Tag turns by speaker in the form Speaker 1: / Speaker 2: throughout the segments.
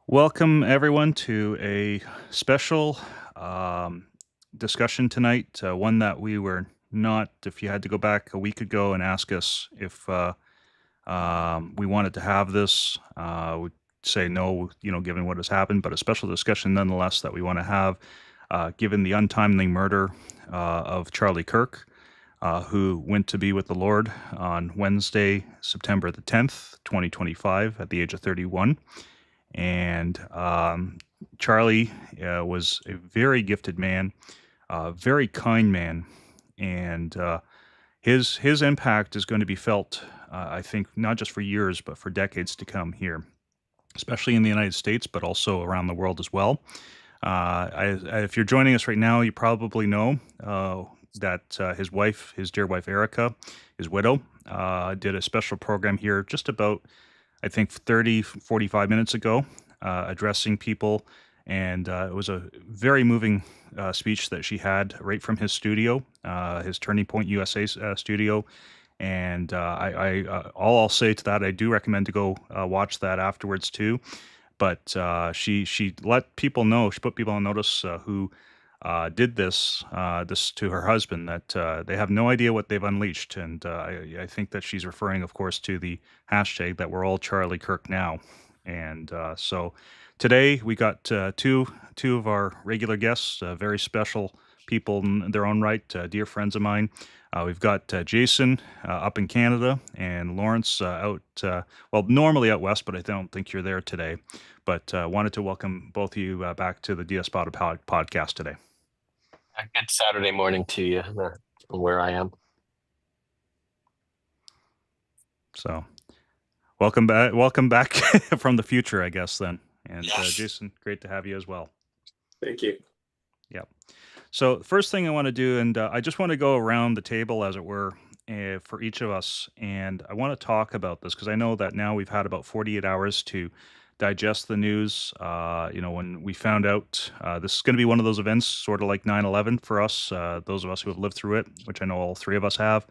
Speaker 1: Welcome, everyone, to a special um, discussion tonight. One that we were not, if you had to go back a week ago and ask us if we wanted to have this, we'd say no, given what has happened, but a special discussion nonetheless that we want to have, given the untimely murder of Charlie Kirk, who went to be with the Lord on Wednesday, September the 10th, 2025, at the age of 31. And Charlie was a very gifted man, very kind man, and his impact is going to be felt, I think, not just for years but for decades to come here, especially in the United States, but also around the world as well. If you're joining us right now, you probably know that his wife, his dear wife Erica, his widow, did a special program here just about, I think, 30, 45 minutes ago, addressing people. And it was a very moving speech that she had right from his studio, his Turning Point USA studio. And all I'll say to that, I do recommend to go watch that afterwards too. But she let people know, she put people on notice who did this to her husband, that they have no idea what they've unleashed. And I think that she's referring, of course, to the hashtag that we're all Charlie Kirk now. And so today we got two of our regular guests, very special people in their own right, dear friends of mine. We've got Jason up in Canada, and Lawrence well, normally out west, but I don't think you're there today. But wanted to welcome both of you back to the Diaspora podcast today.
Speaker 2: A good Saturday morning to you, from where I am.
Speaker 1: So welcome back from the future, I guess then. And
Speaker 2: Yes.
Speaker 1: Jason, great to have you as well.
Speaker 3: Thank you.
Speaker 1: Yeah. So first thing I want to do, and I just want to go around the table, as it were, for each of us, and I want to talk about this because I know that now we've had about 48 hours to digest the news. When we found out this is going to be one of those events, sort of like 9/11 for us, those of us who have lived through it, which I know all three of us have,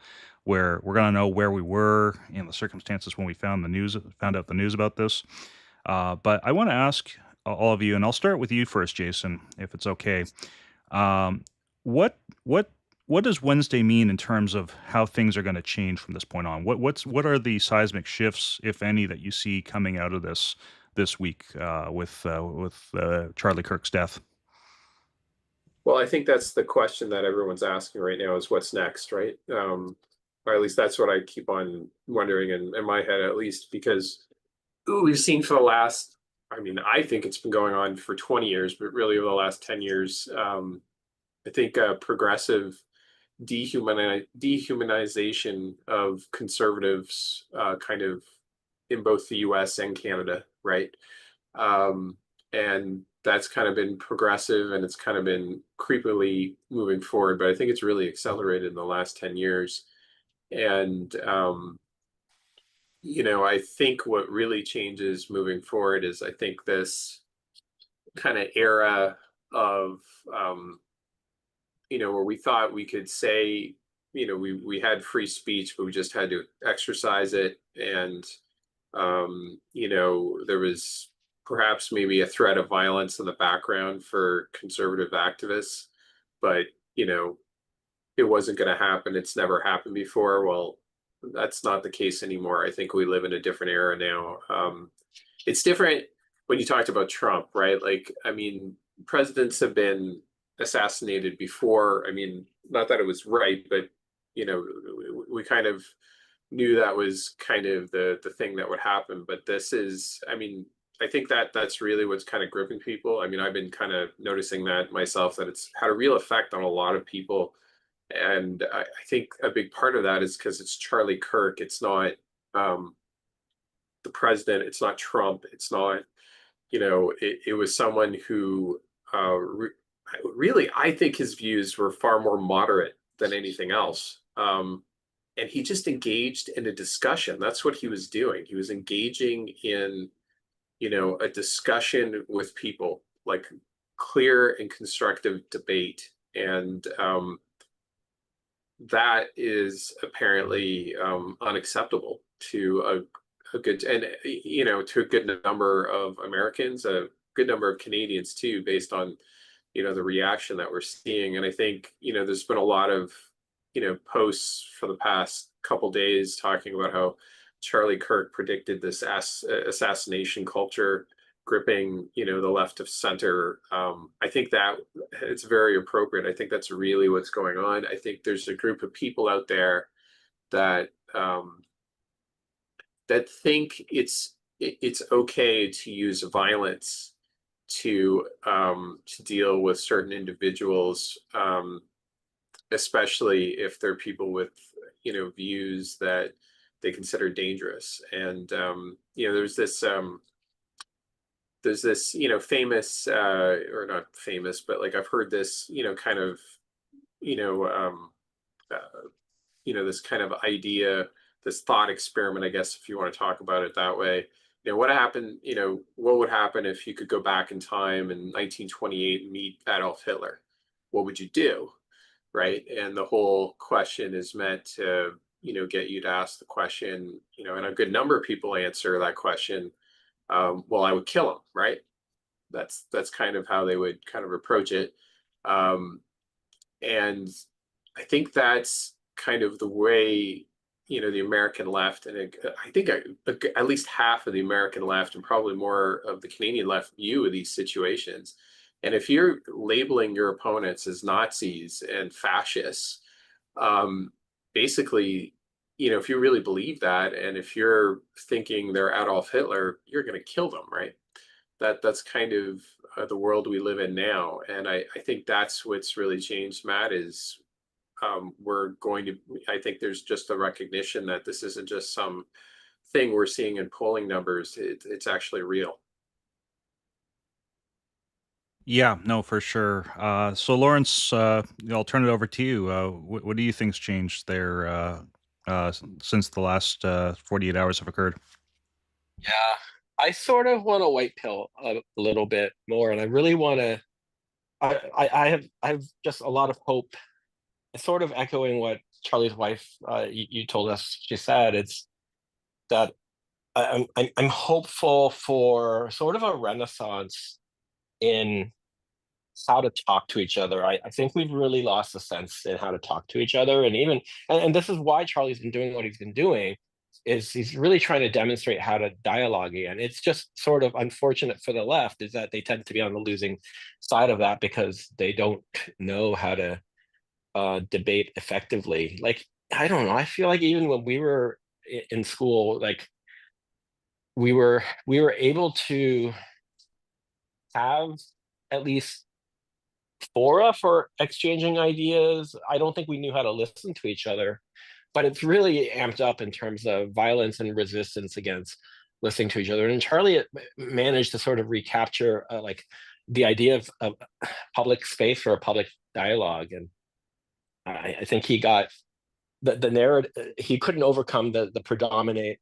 Speaker 1: where we're going to know where we were in the circumstances when we found out the news about this. But I want to ask all of you, and I'll start with you first, Jason, if it's okay. Um, what what what does Wednesday mean in terms of how things are going to change from this point on? What are the seismic shifts, if any, that you see coming out of this week with Charlie Kirk's death?
Speaker 3: Well, I think that's the question that everyone's asking right now is what's next, right? Or at least that's what I keep on wondering in my head, at least, because we've seen for the last, I mean, I think it's been going on for 20 years, but really over the last 10 years, I think progressive dehumanization of conservatives kind of in both the US and Canada, right? And that's kind of been progressive and it's kind of been creepily moving forward, but I think it's really accelerated in the last 10 years. And, I think what really changes moving forward is I think this kind of era of, where we thought we could say, we had free speech, but we just had to exercise it. And, there was perhaps maybe a threat of violence in the background for conservative activists, but, it wasn't going to happen. It's never happened before. Well, that's not the case anymore. I think we live in a different era now. It's different when you talked about Trump, right? Like, I mean, presidents have been assassinated before. I mean, not that it was right, but we kind of knew that was kind of the thing that would happen. But this is, I mean, I think that that's really what's kind of gripping people. I mean, I've been kind of noticing that myself, that it's had a real effect on a lot of people. And I think a big part of that is because it's Charlie Kirk. It's not the president. It's not Trump. It's not, it was someone who really, I think his views were far more moderate than anything else. And he just engaged in a discussion. That's what he was doing. He was engaging in, a discussion with people, like clear and constructive debate. And that is apparently unacceptable to a good, and to a good number of Americans, a good number of Canadians too, based on the reaction that we're seeing. And I think there's been a lot of posts for the past couple days talking about how Charlie Kirk predicted this assassination culture gripping the left of center. I think that it's very appropriate. I think that's really what's going on. I think there's a group of people out there that that think it's okay to use violence to deal with certain individuals, especially if they're people with views that they consider dangerous. And there's this famous, or not famous, but like I've heard this kind of you know um, uh, this kind of idea, this thought experiment, I guess, if you want to talk about it that way. What would happen if you could go back in time in 1928 and meet Adolf Hitler? What would you do? Right. And the whole question is meant to, get you to ask the question, and a good number of people answer that question. Well, I would kill him. Right. That's kind of how they would kind of approach it. Um, and I think that's kind of the way the American left, and I think at least half of the American left, and probably more of the Canadian left, view of these situations. And if you're labeling your opponents as Nazis and fascists, basically, if you really believe that, and if you're thinking they're Adolf Hitler, you're going to kill them, right? That's kind of the world we live in now. And I think that's what's really changed, Matt, is I think there's just a recognition that this isn't just some thing we're seeing in polling numbers. It's actually real.
Speaker 1: Yeah, no, for sure. So Lawrence, I'll turn it over to you. What do you think's changed there since the last 48 hours have occurred?
Speaker 2: Yeah, I sort of want to white pill a little bit more, and I really want to. I have just a lot of hope. Sort of echoing what Charlie's wife, you told us, she said, it's that I'm hopeful for sort of a renaissance in how to talk to each other. I think we've really lost the sense in how to talk to each other, and even and this is why Charlie's been doing what he's been doing, is he's really trying to demonstrate how to dialogue again. It's just sort of unfortunate for the left is that they tend to be on the losing side of that because they don't know how to debate effectively. Like, I don't know. I feel like even when we were in school, like we were able to have at least fora for exchanging ideas. I don't think we knew how to listen to each other, but it's really amped up in terms of violence and resistance against listening to each other. And Charlie managed to sort of recapture like the idea of public space or a public dialogue. And I think he got the narrative. He couldn't overcome the predominant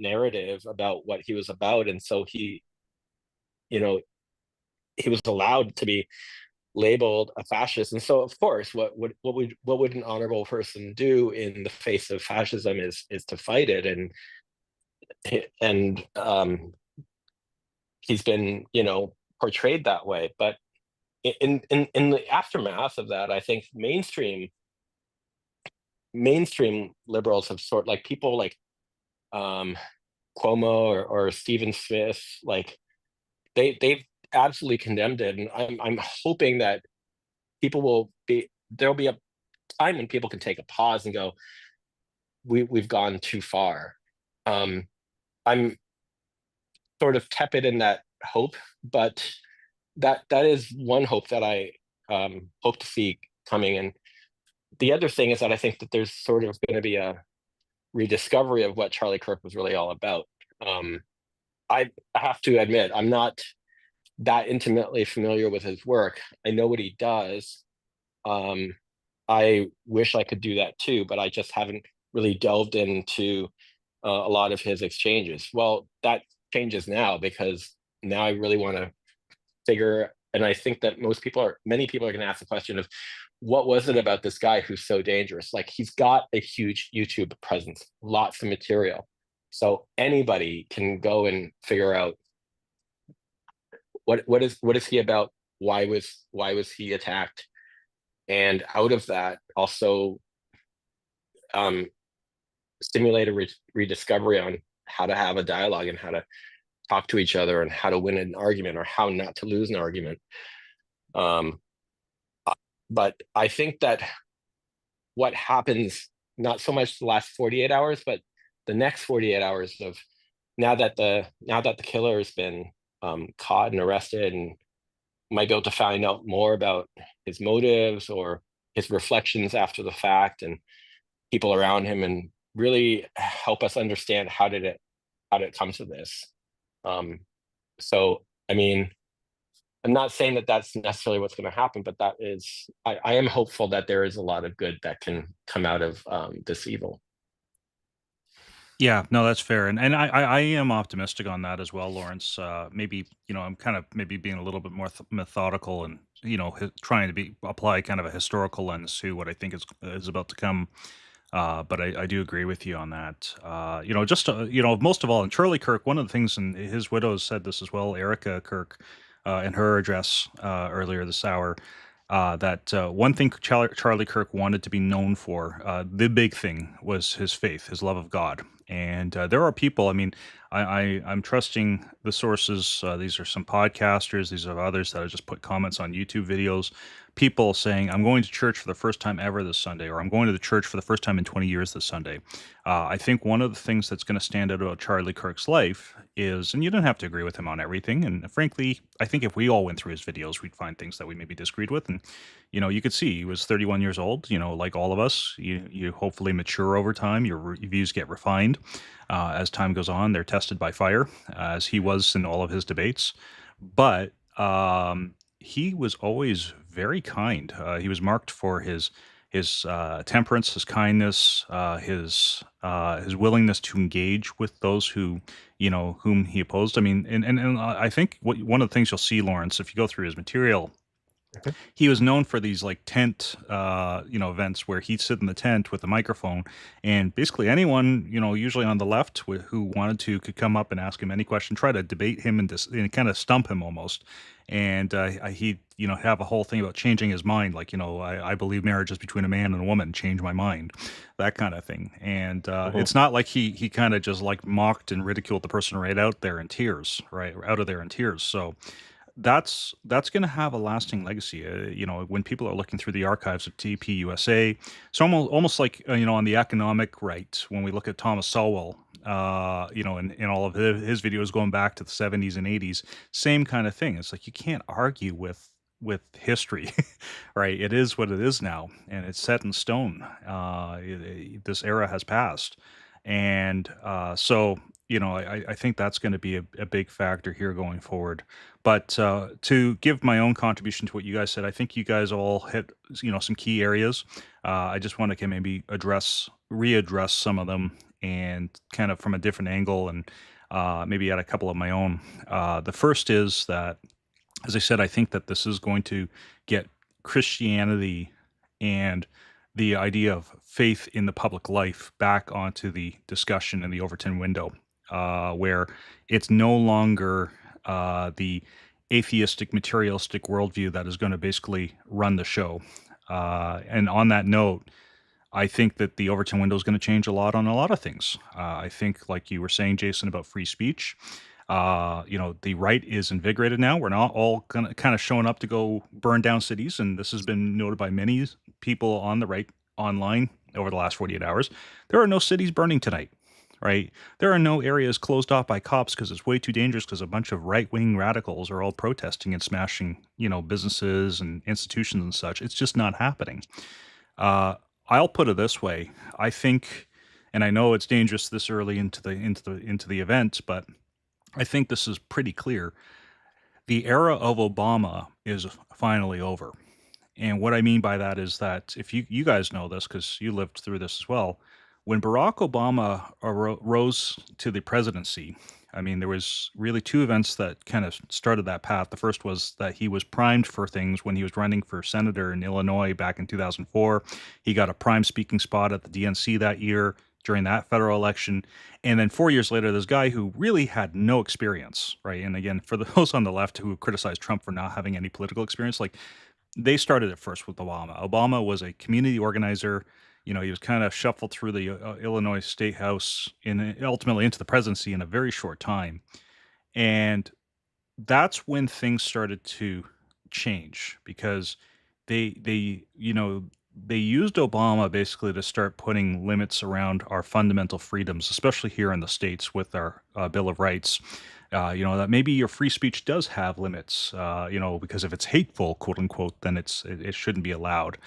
Speaker 2: narrative about what he was about, and so you know, he was allowed to be labeled a fascist. And so, of course, what would an honorable person do in the face of fascism is to fight it. And he's been portrayed that way. But in the aftermath of that, I think mainstream liberals have sort like people like um, Cuomo or Stephen Smith, like they've absolutely condemned it, and I'm hoping that there'll be a time when people can take a pause and go, we've gone too far. I'm sort of tepid in that hope, but that is one hope that I hope to see coming. And the other thing is that I think that there's sort of going to be a rediscovery of what Charlie Kirk was really all about. I have to admit, I'm not that intimately familiar with his work. I know what he does. I wish I could do that too, but I just haven't really delved into a lot of his exchanges. Well, that changes now because now I really want to figure, and I think that many people are going to ask the question of what was it about this guy who's so dangerous? Like, he's got a huge YouTube presence, lots of material. So anybody can go and figure out what is he about? Why was he attacked? And out of that, also um, stimulate a rediscovery on how to have a dialogue and how to talk to each other and how to win an argument or how not to lose an argument. Um, but I think that what happens, not so much the last 48 hours, but the next 48 hours of now that the killer has been caught and arrested and might be able to find out more about his motives or his reflections after the fact and people around him and really help us understand how did it come to this. Um, so I mean, I'm not saying that that's necessarily what's going to happen, but I am hopeful that there is a lot of good that can come out of this evil.
Speaker 1: Yeah, no, that's fair, and I am optimistic on that as well, Lawrence. Maybe I'm kind of maybe being a little bit more methodical and trying to be apply kind of a historical lens to what I think is about to come. But I do agree with you on that. Just most of all, and Charlie Kirk, one of the things, and his widow said this as well, Erica Kirk, in her address earlier this hour, that one thing Charlie Kirk wanted to be known for, the big thing, was his faith, his love of God. And there are people. I mean, I'm trusting the sources. These are some podcasters. These are others that have just put comments on YouTube videos. People saying, "I'm going to church for the first time ever this Sunday," or "I'm going to the church for the first time in 20 years this Sunday." I think one of the things that's going to stand out about Charlie Kirk's life is, and you don't have to agree with him on everything. And frankly, I think if we all went through his videos, we'd find things that we maybe disagreed with. And you could see he was 31 years old. Like all of us, you hopefully mature over time. Your views get refined as time goes on. They're tested by fire, as he was in all of his debates. But he was always very kind. He was marked for his temperance, his kindness, his willingness to engage with those whom he opposed. I mean, and I think one of the things you'll see, Lawrence, if you go through his material,
Speaker 2: Mhm.
Speaker 1: he was known for these like tent events where he'd sit in the tent with a microphone, and basically anyone, usually on the left, who wanted to, could come up and ask him any question, try to debate him and kind of stump him almost. And he'd have a whole thing about changing his mind, like, I believe marriage is between a man and a woman, change my mind, that kind of thing. And
Speaker 2: Mhm.
Speaker 1: it's not like he kind of just like mocked and ridiculed the person right out there in tears, right out of there in tears. So that's going to have a lasting legacy. When people are looking through the archives of TPUSA, it's almost like on the economic right, when we look at Thomas Sowell, in all of his videos going back to the 70s and 80s, same kind of thing. It's like you can't argue with history, right? It is what it is now, and it's set in stone. This era has passed, and so I think that's going to be a big factor here going forward. But to give my own contribution to what you guys said, I think you guys all hit some key areas. I just want to maybe readdress some of them, and kind of from a different angle, and maybe add a couple of my own. The first is that, as I said, I think that this is going to get Christianity and the idea of faith in the public life back onto the discussion in the Overton window, where it's no longer the atheistic, materialistic worldview that is going to basically run the show. And on that note, I think that the Overton window is going to change a lot on a lot of things. I think, like you were saying, Jason, about free speech. The right is invigorated now. We're not all kind of showing up to go burn down cities, and this has been noted by many people on the right online over the last 48 hours. There are no cities burning tonight, right? There are no areas closed off by cops because it's way too dangerous because a bunch of right-wing radicals are all protesting and smashing, businesses and institutions and such. It's just not happening. Uh, I'll put it this way. I think, and I know it's dangerous this early into the event, but I think this is pretty clear. The era of Obama is finally over. And what I mean by that is that, if you guys know this because you lived through this as well, when Barack Obama rose to the presidency, I mean, there was really two events that kind of started that path. The first was that he was primed for things when he was running for senator in Illinois back in 2004. He got a prime speaking spot at the DNC that year. during that federal election. And then 4 years later, this guy who really had no experience, right? And again, for those on the left who criticize Trump for not having any political experience, like they started it first with Obama. Obama was a community organizer. You know, he was kind of shuffled through the Illinois State House and ultimately into the presidency in a very short time. And that's when things started to change because they used Obama basically to start putting limits around our fundamental freedoms, especially here in the states with our Bill of Rights. That maybe your free speech does have limits. Because if it's hateful, quote unquote, then it shouldn't be allowed.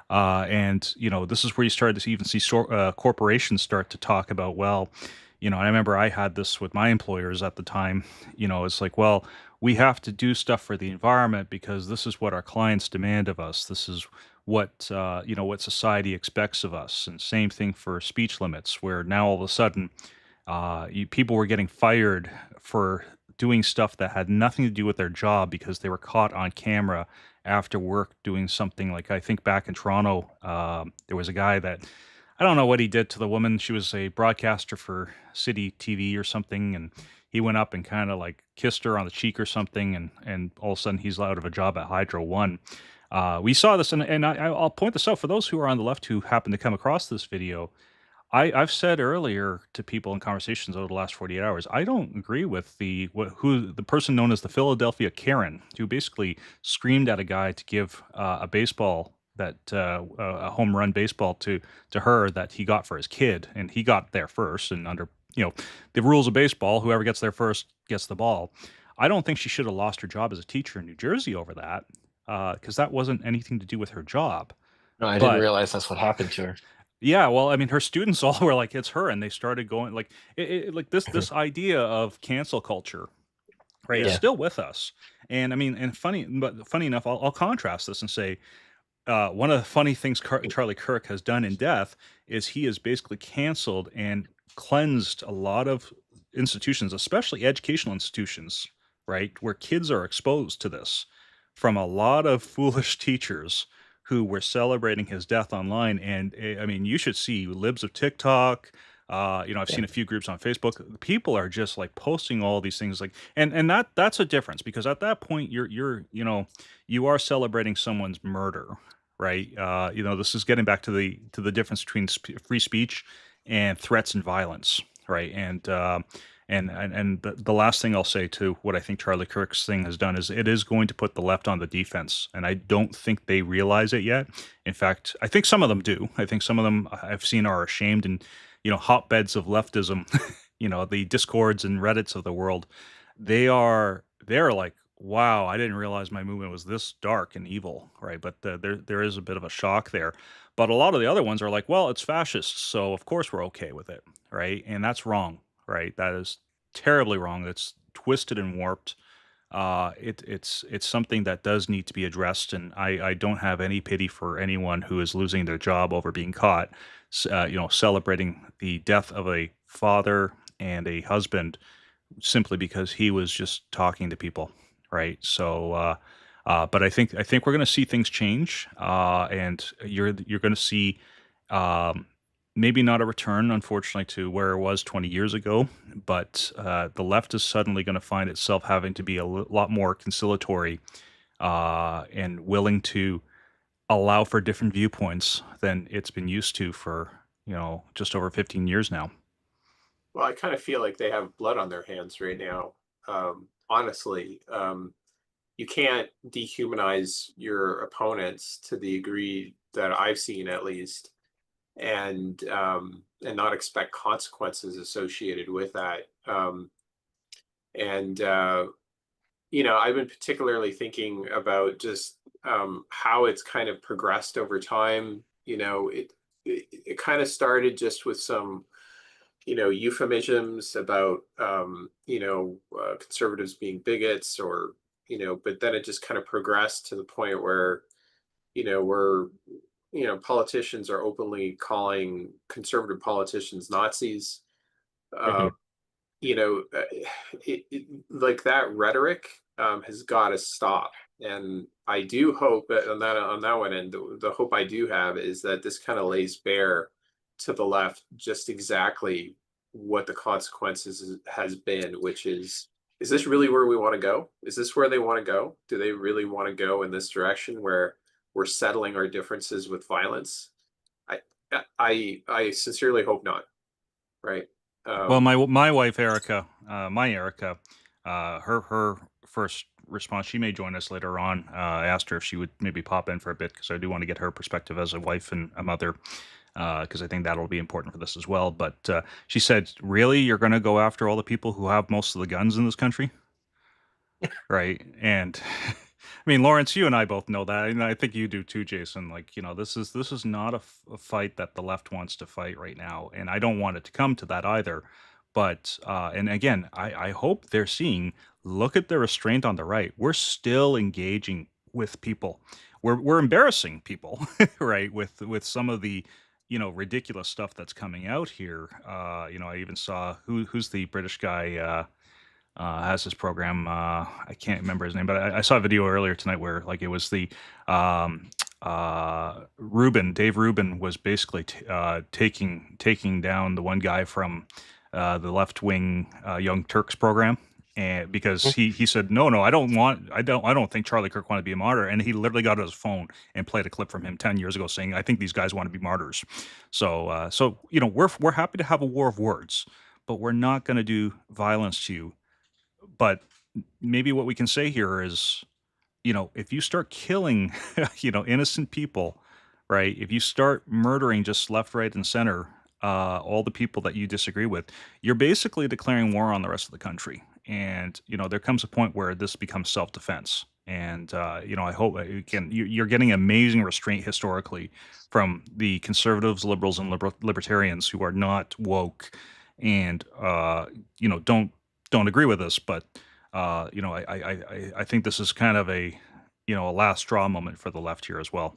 Speaker 1: And this is where you started to even see corporations start to talk about, well, and I remember I had this with my employers at the time. It's like, well, we have to do stuff for the environment because this is what our clients demand of us. This is what society expects of us. And same thing for speech limits, where now all of a sudden, people were getting fired for doing stuff that had nothing to do with their job because they were caught on camera after work doing something. Like I think back in Toronto, there was a guy that I don't know what he did to the woman. She was a broadcaster for City TV or something, and he went up and kind of like kissed her on the cheek or something, and all of a sudden he's out of a job at Hydro One. We saw this, and I'll point this out for those who are on the left who happen to come across this video. I've said earlier to people in conversations over the last 48 hours, I don't agree with the person known as the Philadelphia Karen, who basically screamed at a guy to give a baseball a home run baseball to her that he got for his kid, and he got there first. And under the rules of baseball, whoever gets there first gets the ball. I don't think she should have lost her job as a teacher in New Jersey over that, because that wasn't anything to do with her job.
Speaker 2: No, I didn't
Speaker 1: But
Speaker 2: realize that's what happened to her.
Speaker 1: yeah, well, I mean, her students all were like, "It's her," and they started going like, like this idea of cancel culture, right, is
Speaker 3: Yeah.
Speaker 2: Yeah.
Speaker 1: still with us. And I mean, and funny enough, I'll contrast this and say, one of the funny things Charlie Kirk has done in death is he has basically canceled and cleansed a lot of institutions, especially educational institutions, right, where kids are exposed to this from a lot of foolish teachers who were celebrating his death online. And I mean, you should see libs of TikTok. I've
Speaker 2: Yeah.
Speaker 1: seen a few groups on Facebook. People are just like posting all these things, like, and that's a difference because at that point you are celebrating someone's murder, right? This is getting back to the difference between free speech and threats and violence, right? And the last thing I'll say to what I think Charlie Kirk's thing has done is it is going to put the left on the defense, and I don't think they realize it yet. In fact, I think some of them do. I think some of them I've seen are ashamed and hotbeds of leftism, the discords and Reddits of the world. They're like, wow, I didn't realize my movement was this dark and evil, right? But there is a bit of a shock there. But a lot of the other ones are like, well, it's fascist, so of course we're okay with it, right? And that's wrong, right? That is terribly wrong. It's twisted and warped. It's something that does need to be addressed, and I don't have any pity for anyone who is losing their job over being caught, celebrating the death of a father and a husband simply because he was just talking to people, right? So, but I think we're going to see things change, and you're going to see um, maybe not a return, unfortunately, to where it was 20 years ago, but the left is suddenly going to find itself having to be a lot more conciliatory and willing to allow for different viewpoints than it's been used to for just over 15 years now.
Speaker 3: Well, I kind of feel like they have blood on their hands right now. Honestly, you can't dehumanize your opponents to the degree that I've seen, at least, and not expect consequences associated with that. And I've been particularly thinking about just how it's kind of progressed over time. It kind of started just with some euphemisms about conservatives being bigots, or but then it just kind of progressed to the point where we're politicians are openly calling conservative politicians Nazis. uh,
Speaker 2: Mhm.
Speaker 3: like that rhetoric has got to stop. And I do hope that on that one end, the hope I do have is that this kind of lays bare to the left just exactly what the consequences has been, which is this really where we want to go? Is this where they want to go? Do they really want to go in this direction where we're settling our differences with violence? I I sincerely hope not. Right.
Speaker 1: Well,
Speaker 3: Um,
Speaker 1: my wife Erica, my Erica, her first response, she may join us later on. I asked her if she would maybe pop in for a bit because I do want to get her perspective as a wife and a mother, because I think that'll be important for this as well. But she said, "Really, you're going to go after all the people who have most of the guns in this country?" Right. And I mean, Lawrence, you and I both know that, and I think you do too, Jason. Like, this is not a fight that the left wants to fight right now, and I don't want it to come to that either. But and again, I hope they're seeing. Look at the restraint on the right. We're still engaging with people. We're embarrassing people, right? With some of the ridiculous stuff that's coming out here. I even saw who's the British guy. Has this program. I can't remember his name, but I saw a video earlier tonight where like it was the Dave Rubin was basically taking down the one guy from the left wing Young Turks program. And because he said no, I don't think Charlie Kirk wanted to be a martyr, and he literally got out his phone and played a clip from him 10 years ago saying I think these guys want to be martyrs. So we're happy to have a war of words, but we're not going to do violence to you. But maybe what we can say here is, if you start killing, innocent people, right? If you start murdering just left, right, and center, all the people that you disagree with, you're basically declaring war on the rest of the country. And, there comes a point where this becomes self-defense. And, I hope you're getting amazing restraint historically from the conservatives, liberals, and libertarians who are not woke and, don't agree with us. But I think this is kind of a last straw moment for the left here as well.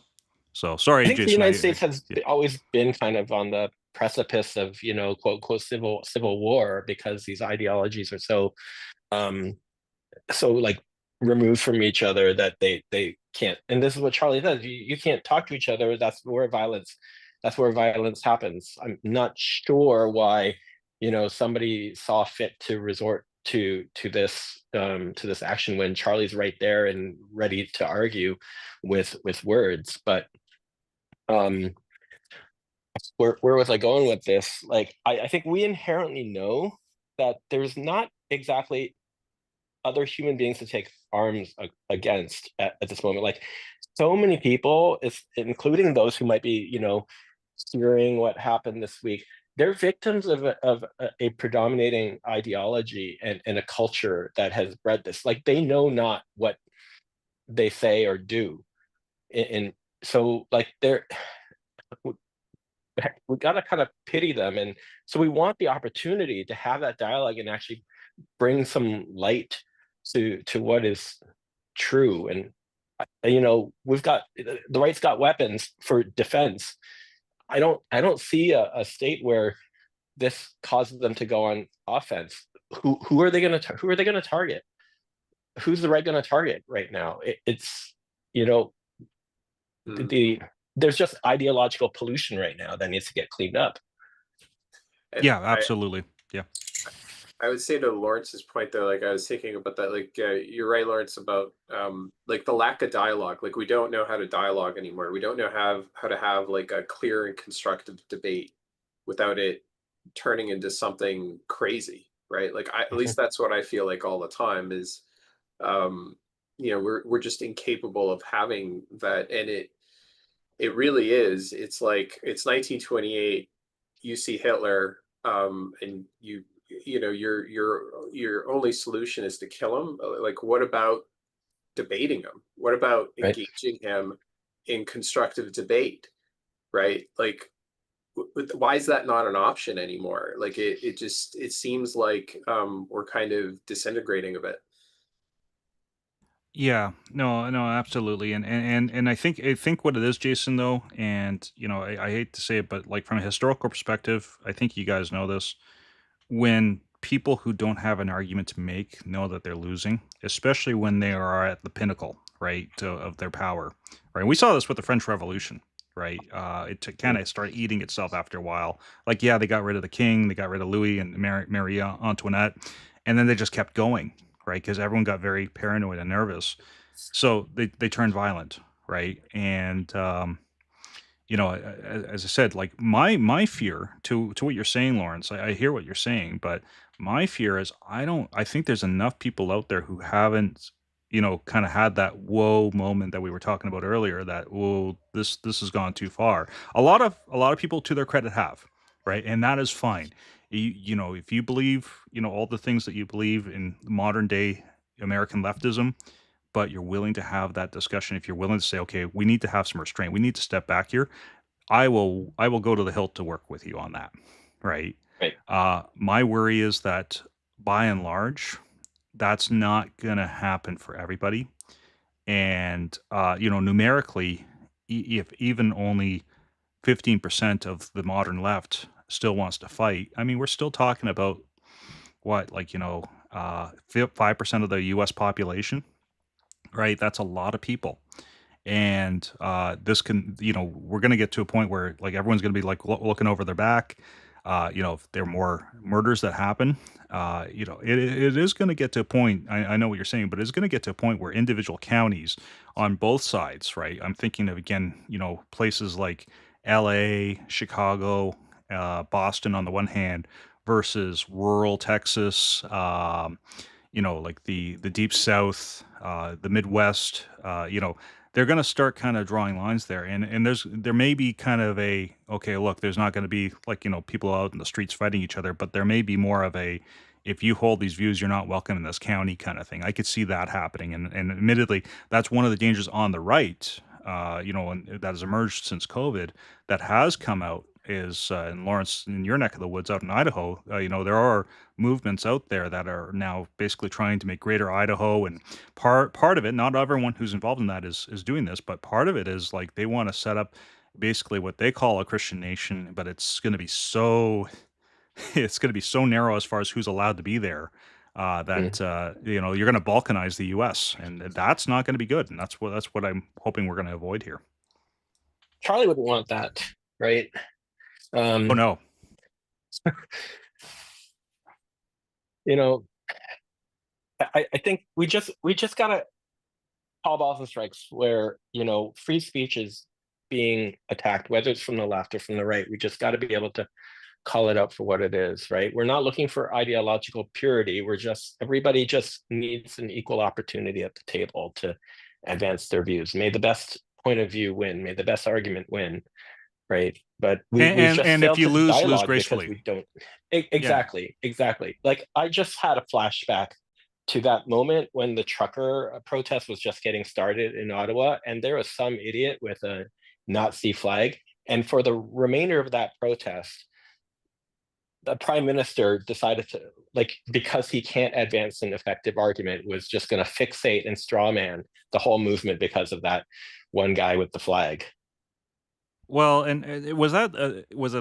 Speaker 1: So
Speaker 2: I
Speaker 1: sorry,
Speaker 2: think the
Speaker 1: Jason.
Speaker 2: United States has
Speaker 1: Yeah.
Speaker 2: always been kind of on the precipice of, quote unquote civil war because these ideologies are um so like removed from each other that they can't. And this is what Charlie says: you can't talk to each other. That's where violence happens. I'm not sure why somebody saw fit to resort to this action when Charlie's right there and ready to argue with words. But um where was I going with this? Like, I think we inherently know that there's not exactly other human beings to take arms against at this moment. Like, so many people, including those who might be, hearing what happened this week, they're victims of a predominating ideology and a culture that has bred this. Like, they know not what they say or do, and so like we got to kind of pity them, and so we want the opportunity to have that dialogue and actually bring some light to what is true. And we've got the right's got weapons for defense. I don't see a state where this causes them to go on offense. Who are they going to who are they going to target? Who's the right going to target right now? It's you know
Speaker 3: hmm.
Speaker 2: the there's just ideological pollution right now that needs to get cleaned up.
Speaker 3: And
Speaker 1: Yeah, absolutely. Yeah.
Speaker 3: I would say to Lawrence's point though, like I was thinking about that, like you're right, Lawrence, about like the lack of dialogue. Like we don't know how to dialogue anymore. We don't know how to have like a clear and constructive debate without it turning into something crazy, right? Like at least that's what I feel like all the time is um we're just incapable of having that. And it really is. It's like it's 1928. You see Hitler, and your only solution is to kill him. Like, what about debating him? What about
Speaker 2: Right.
Speaker 3: engaging him in constructive debate? Right? Like, why is that not an option anymore? Like, it seems like we're kind of disintegrating a bit.
Speaker 1: Yeah, no, no, absolutely, and I think what it is, Jason, though, and I hate to say it, but like from a historical perspective, I think you guys know this. When people who don't have an argument to make know that they're losing, especially when they are at the pinnacle, right, of their power, right. We saw this with the French Revolution, right? Kind of started eating itself after a while. Like, yeah, they got rid of the king, they got rid of Louis and Marie Antoinette, and then they just kept going, right? Because everyone got very paranoid and nervous, so they turned violent, right? And as I said, like my fear to what you're saying, Lawrence, I hear what you're saying, but my fear is I think there's enough people out there who haven't, kind of had that whoa moment that we were talking about earlier, that whoa, this has gone too far. A lot of people, to their credit, have, right? And that is fine. If you believe, all the things that you believe in modern day American leftism, but you're willing to have that discussion, if you're willing to say, okay, we need to have some restraint, we need to step back here, I will go to the hilt to work with you on that, right?
Speaker 2: Right.
Speaker 1: My worry is that, by and large, that's not going to happen for everybody. And numerically, if even only 15% of the modern left still wants to fight, I mean, we're still talking about what, like, 5% of the U.S. population, right? That's a lot of people. And this can, we're going to get to a point where, like, everyone's going to be like looking over their back. If there are more murders that happen, it is going to get to a point. I know what you're saying, but it's going to get to a point where individual counties on both sides, right? I'm thinking of, again, places like L.A., Chicago, Boston on the one hand, versus rural Texas, like the deep South, the Midwest, they're going to start kind of drawing lines there, and there may be kind of a, okay, look, there's not going to be, like, people out in the streets fighting each other, but there may be more of a, if you hold these views, you're not welcome in this county kind of thing. I could see that happening, and admittedly, that's one of the dangers on the right, and that has emerged since COVID, that has come out, is in Lawrence, in your neck of the woods out in Idaho. There are movements out there that are now basically trying to make Greater Idaho, and part of it, not everyone who's involved in that is doing this, but part of it is, like, they want to set up basically what they call a Christian nation, but it's going to be so it's going to be so narrow as far as who's allowed to be there,
Speaker 2: Mm.
Speaker 1: that you're going to balkanize the U.S., and that's not going to be good, and that's what I'm hoping we're going to avoid here.
Speaker 2: Charlie wouldn't want that, right?
Speaker 1: Oh
Speaker 2: Um,
Speaker 1: no.
Speaker 2: you know, I think we just gotta call balls and strikes where, free speech is being attacked, whether it's from the left or from the right. We just got to be able to call it out for what it is, right? We're not looking for ideological purity. Everybody just needs an equal opportunity at the table to advance their views. May the best point of view win. May the best argument win, right? But we've
Speaker 1: and
Speaker 2: just
Speaker 1: and if
Speaker 2: failed
Speaker 1: you
Speaker 2: to
Speaker 1: lose
Speaker 2: dialogue because
Speaker 1: gracefully.
Speaker 2: we don't.
Speaker 1: Yeah.
Speaker 2: Exactly. Like, I just had a flashback to that moment when the trucker protest was just getting started in Ottawa, and there was some idiot with a Nazi flag. And for the remainder of that protest, the prime minister decided to, like, because he can't advance an effective argument, was just going to fixate and strawman the whole movement because of that one guy with the flag.
Speaker 1: Well, and was it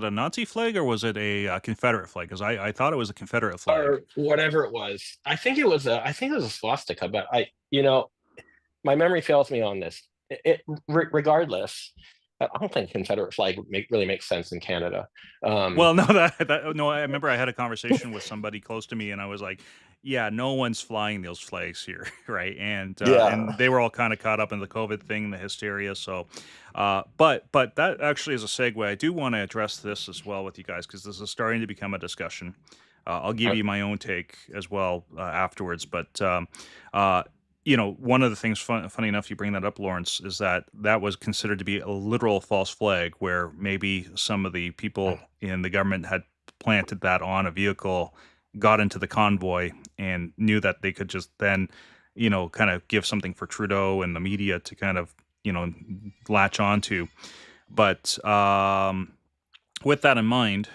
Speaker 1: a Nazi flag, or was it a Confederate flag? Because I thought it was a Confederate flag.
Speaker 2: Or whatever it was. I think it was a swastika, but my memory fails me on this. Regardless, I don't think Confederate flag really makes sense in Canada. Um,
Speaker 1: Well, no, no. I remember I had a conversation with somebody close to me, and I was like, "Yeah, no one's flying those flags here, right?" And
Speaker 2: yeah.
Speaker 1: they were all kind of caught up in the COVID thing, the hysteria. So, but that actually is a segue. I do want to address this as well with you guys, because this is starting to become a discussion. I'll give
Speaker 2: Uh,
Speaker 1: you my own take as well afterwards, but one of the things, funny enough, you bring that up, Lawrence, is that was considered to be a literal false flag, where maybe some of the people in the government had planted that on a vehicle, got into the convoy, and knew that they could just then, kind of give something for Trudeau and the media to kind of, latch onto. But with that in mind,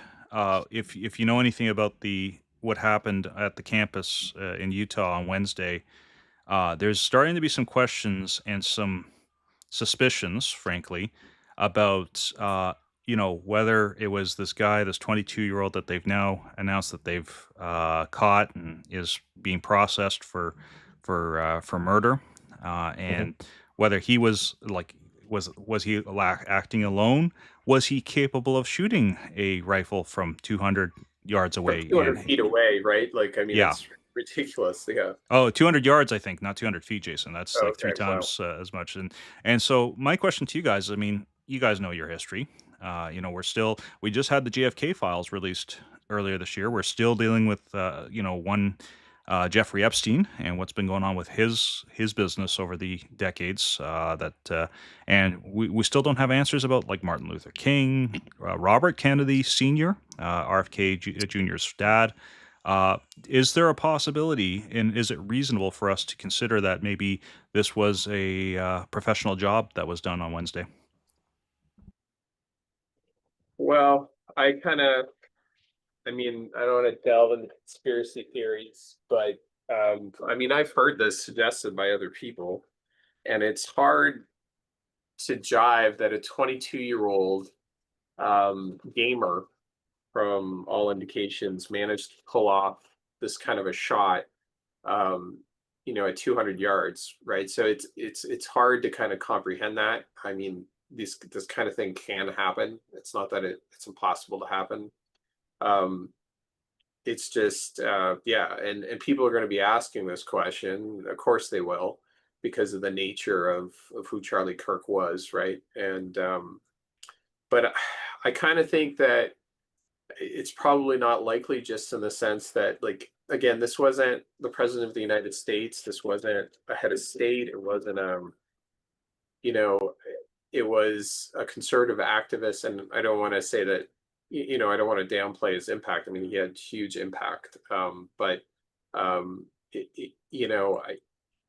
Speaker 1: if you know anything about the what happened at the campus in Utah on Wednesday, there's starting to be some questions and some suspicions, frankly, about whether it was this guy, this 22-year-old that they've now announced that they've caught and is being processed for murder,
Speaker 2: mhm.
Speaker 1: and whether he was, like, was he acting alone? Was he capable of shooting a rifle from 200 yards
Speaker 3: From
Speaker 1: away?
Speaker 3: 200
Speaker 1: And
Speaker 3: feet away, right? Like, I mean,
Speaker 1: yeah,
Speaker 3: it's ridiculous. Yeah.
Speaker 1: oh, 200 yards, I think, not 200 feet, Jason. That's
Speaker 3: Oh,
Speaker 1: like three
Speaker 3: okay. Wow.
Speaker 1: times as much. And so my question to you guys, I mean, you guys know your history. We just had the JFK files released earlier this year. We're still dealing with, one Jeffrey Epstein and what's been going on with his business over the decades. And we still don't have answers about like Martin Luther King, Robert Kennedy Sr., RFK Jr.'s dad. Uh, is there a possibility, and is it reasonable for us to consider that maybe this was a professional job that was done on Wednesday?
Speaker 3: Well, I mean, I don't want to delve into conspiracy theories, but I mean, I've heard this suggested by other people, and it's hard to jive that a 22-year-old gamer, from all indications, managed to pull off this kind of a shot, um, at 200 yards, right? So it's hard to kind of comprehend that. I mean, this kind of thing can happen. It's not that it's impossible to happen. Um, it's just yeah, and people are going to be asking this question. Of course they will, because of the nature of who Charlie Kirk was, right? And but I kind of think that it's probably not likely, just in the sense that, like, again, this wasn't the president of the United States. This wasn't a head of state. It wasn't you know it was a conservative activist. And I don't want to say that, I don't want to downplay his impact. I mean, he had huge impact. But I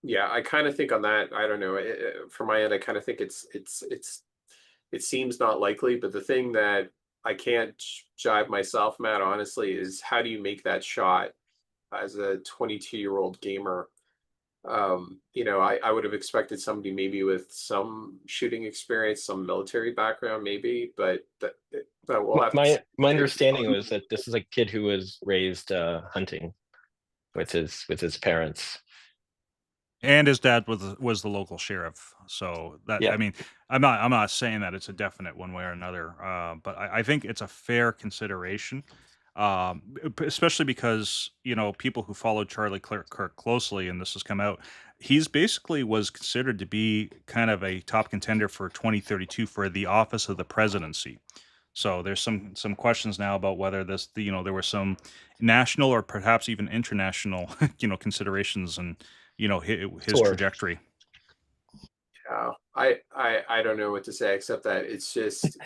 Speaker 3: yeah, I kind of think on that, I don't know, from my end, I kind of think it seems not likely. But the thing that I can't jive myself, Matt, honestly, is how do you make that shot as a 22-year-old gamer? I would have expected somebody maybe with some shooting experience, some military background, maybe, but that we'll have to see.
Speaker 2: My understanding was that this is a kid who was raised hunting with his parents.
Speaker 1: And his dad was the local sheriff. So that, I
Speaker 2: Yeah.
Speaker 1: mean, I'm not saying that it's a definite one way or another, but I think it's a fair consideration, especially because people who followed Charlie Kirk closely, and this has come out. He's basically was considered to be kind of a top contender for 2032 for the office of the presidency. So there's some questions now about whether there were some national or perhaps even international considerations and his
Speaker 2: Sword.
Speaker 1: trajectory.
Speaker 3: Yeah, I don't know what to say, except that it's just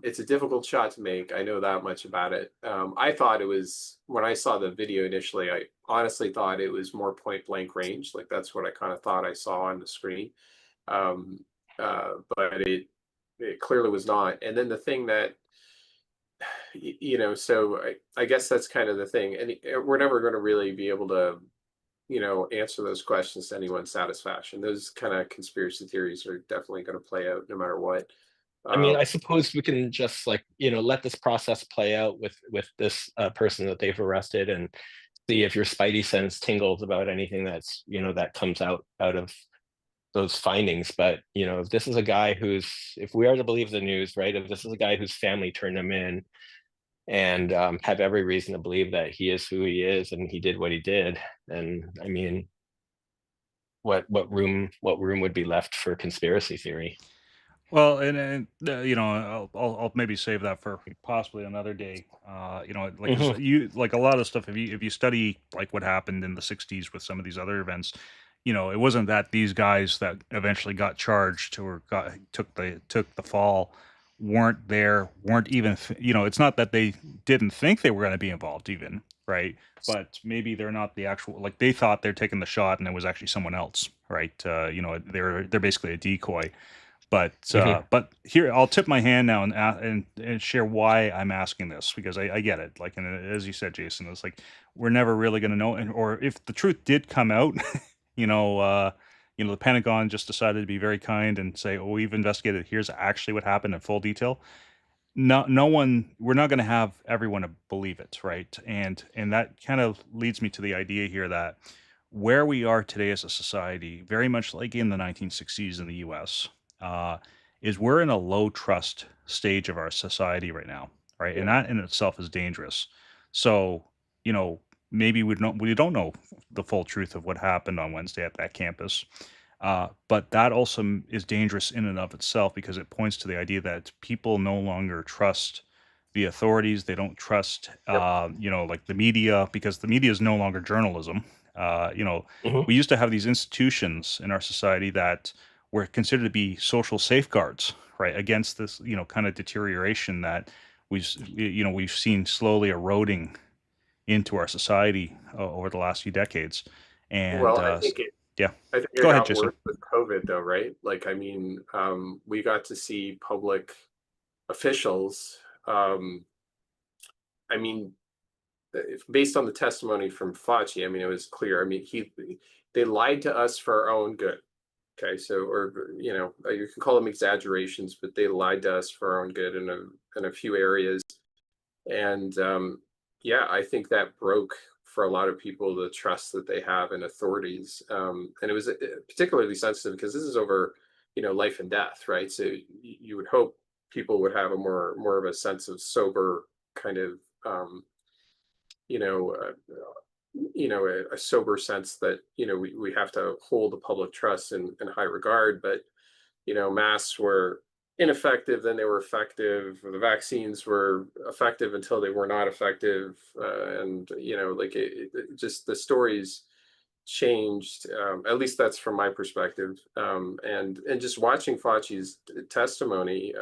Speaker 3: it's a difficult shot to make. I know that much about it. I thought it was, when I saw the video initially, I honestly thought it was more point blank range. Like, that's what I kind of thought I saw on the screen. But it clearly was not. And then the thing that, so I guess that's kind of the thing. And we're never going to really be able to, answer those questions to anyone's satisfaction. Those kind of conspiracy theories are definitely going to play out no matter what.
Speaker 2: I mean,
Speaker 3: Um,
Speaker 2: I suppose we can just, like, let this process play out with this person that they've arrested, and see if your spidey sense tingles about anything that comes out of those findings. But if this is a guy if we are to believe the news, right, if this is a guy whose family turned him in, and have every reason to believe that he is who he is and he did what he did, then I mean, what room would be left for conspiracy theory?
Speaker 1: Well, I'll maybe save that for possibly another day. Like
Speaker 2: Hmm.
Speaker 1: like a lot of stuff. If you study like what happened in the '60s with some of these other events, it wasn't that these guys that eventually got charged or took the fall weren't even. It's not that they didn't think they were going to be involved even, right? But maybe they're not the actual, like, they thought they're taking the shot and it was actually someone else, right? They're basically a decoy.
Speaker 2: Hmm.
Speaker 1: But here, I'll tip my hand now and share why I'm asking this, because I get it. Like, and as you said, Jason, it's like we're never really going to know, or if the truth did come out, you know, uh, the Pentagon just decided to be very kind and say, "Oh, we've investigated. Here's actually what happened in full detail." No one, we're not going to have everyone to believe it, right? And that kind of leads me to the idea here that where we are today as a society, very much like in the 1960s in the US, uh, is we're in a low trust stage of our society right now, right? And
Speaker 3: Yeah.
Speaker 1: that in itself is dangerous. So, you know, maybe we don't know the full truth of what happened on Wednesday at that campus. But that also is dangerous in and of itself because it points to the idea that people no longer trust the authorities. They don't trust,
Speaker 3: Yep.
Speaker 1: like the media, because the media is no longer journalism.
Speaker 2: Mhm.
Speaker 1: We used to have these institutions in our society that were considered to be social safeguards, right, against this, kind of deterioration that we've seen slowly eroding into our society over the last few decades. And
Speaker 3: Well,
Speaker 1: yeah,
Speaker 3: I think it
Speaker 1: go ahead,
Speaker 3: got
Speaker 1: Jason.
Speaker 3: worse with COVID though, right? Like, I mean, we got to see public officials. I mean, based on the testimony from Fauci, I mean, it was clear. I mean, they lied to us for our own good. Okay, so or you can call them exaggerations, but they lied to us for our own good in a few areas. And yeah, I think that broke for a lot of people the trust that they have in authorities. And it was particularly sensitive because this is over, life and death, right? So you would hope people would have a more of a sense of sober kind of, you know, uh, a sober sense that we have to hold the public trust in high regard. But masks were ineffective, then they were effective. The vaccines were effective until they were not effective, and like just the stories changed. At least that's from my perspective. And just watching Fauci's testimony,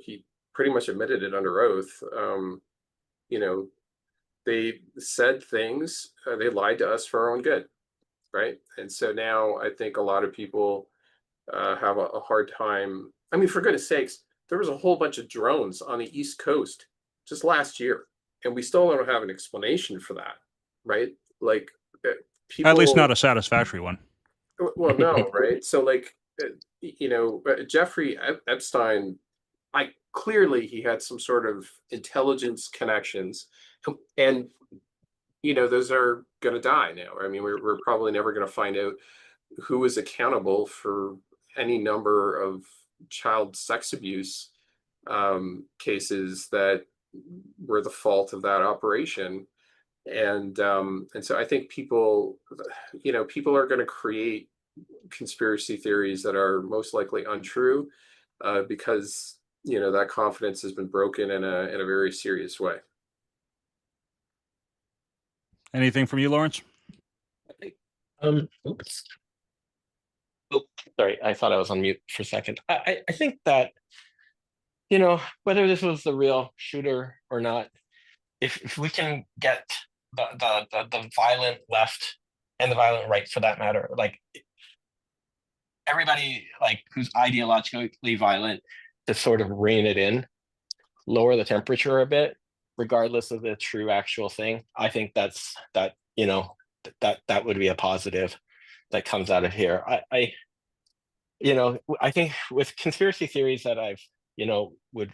Speaker 3: he pretty much admitted it under oath. You know, they said things. They lied to us for our own good, right? And so now I think a lot of people have a hard time. I mean, for goodness sakes, there was a whole bunch of drones on the East Coast just last year, and we still don't have an explanation for that, right? Like,
Speaker 1: At least not
Speaker 3: people,
Speaker 1: a satisfactory one.
Speaker 3: well, no, right? So, like, Jeffrey Epstein, I clearly he had some sort of intelligence connections, and those are going to die now. I mean, we're probably never going to find out who is accountable for any number of child sex abuse cases that were the fault of that operation. And so I think people are going to create conspiracy theories that are most likely untrue, because that confidence has been broken in a very serious way.
Speaker 1: Anything from you, Lawrence?
Speaker 2: Oops. Oh, sorry, I thought I was on mute for a second. I think that, whether this was the real shooter or not, if we can get the violent left and the violent right for that matter, like everybody like who's ideologically violent, to sort of rein it in, lower the temperature a bit, regardless of the true actual thing. I think that would be a positive that comes out of here. I think with conspiracy theories that I've would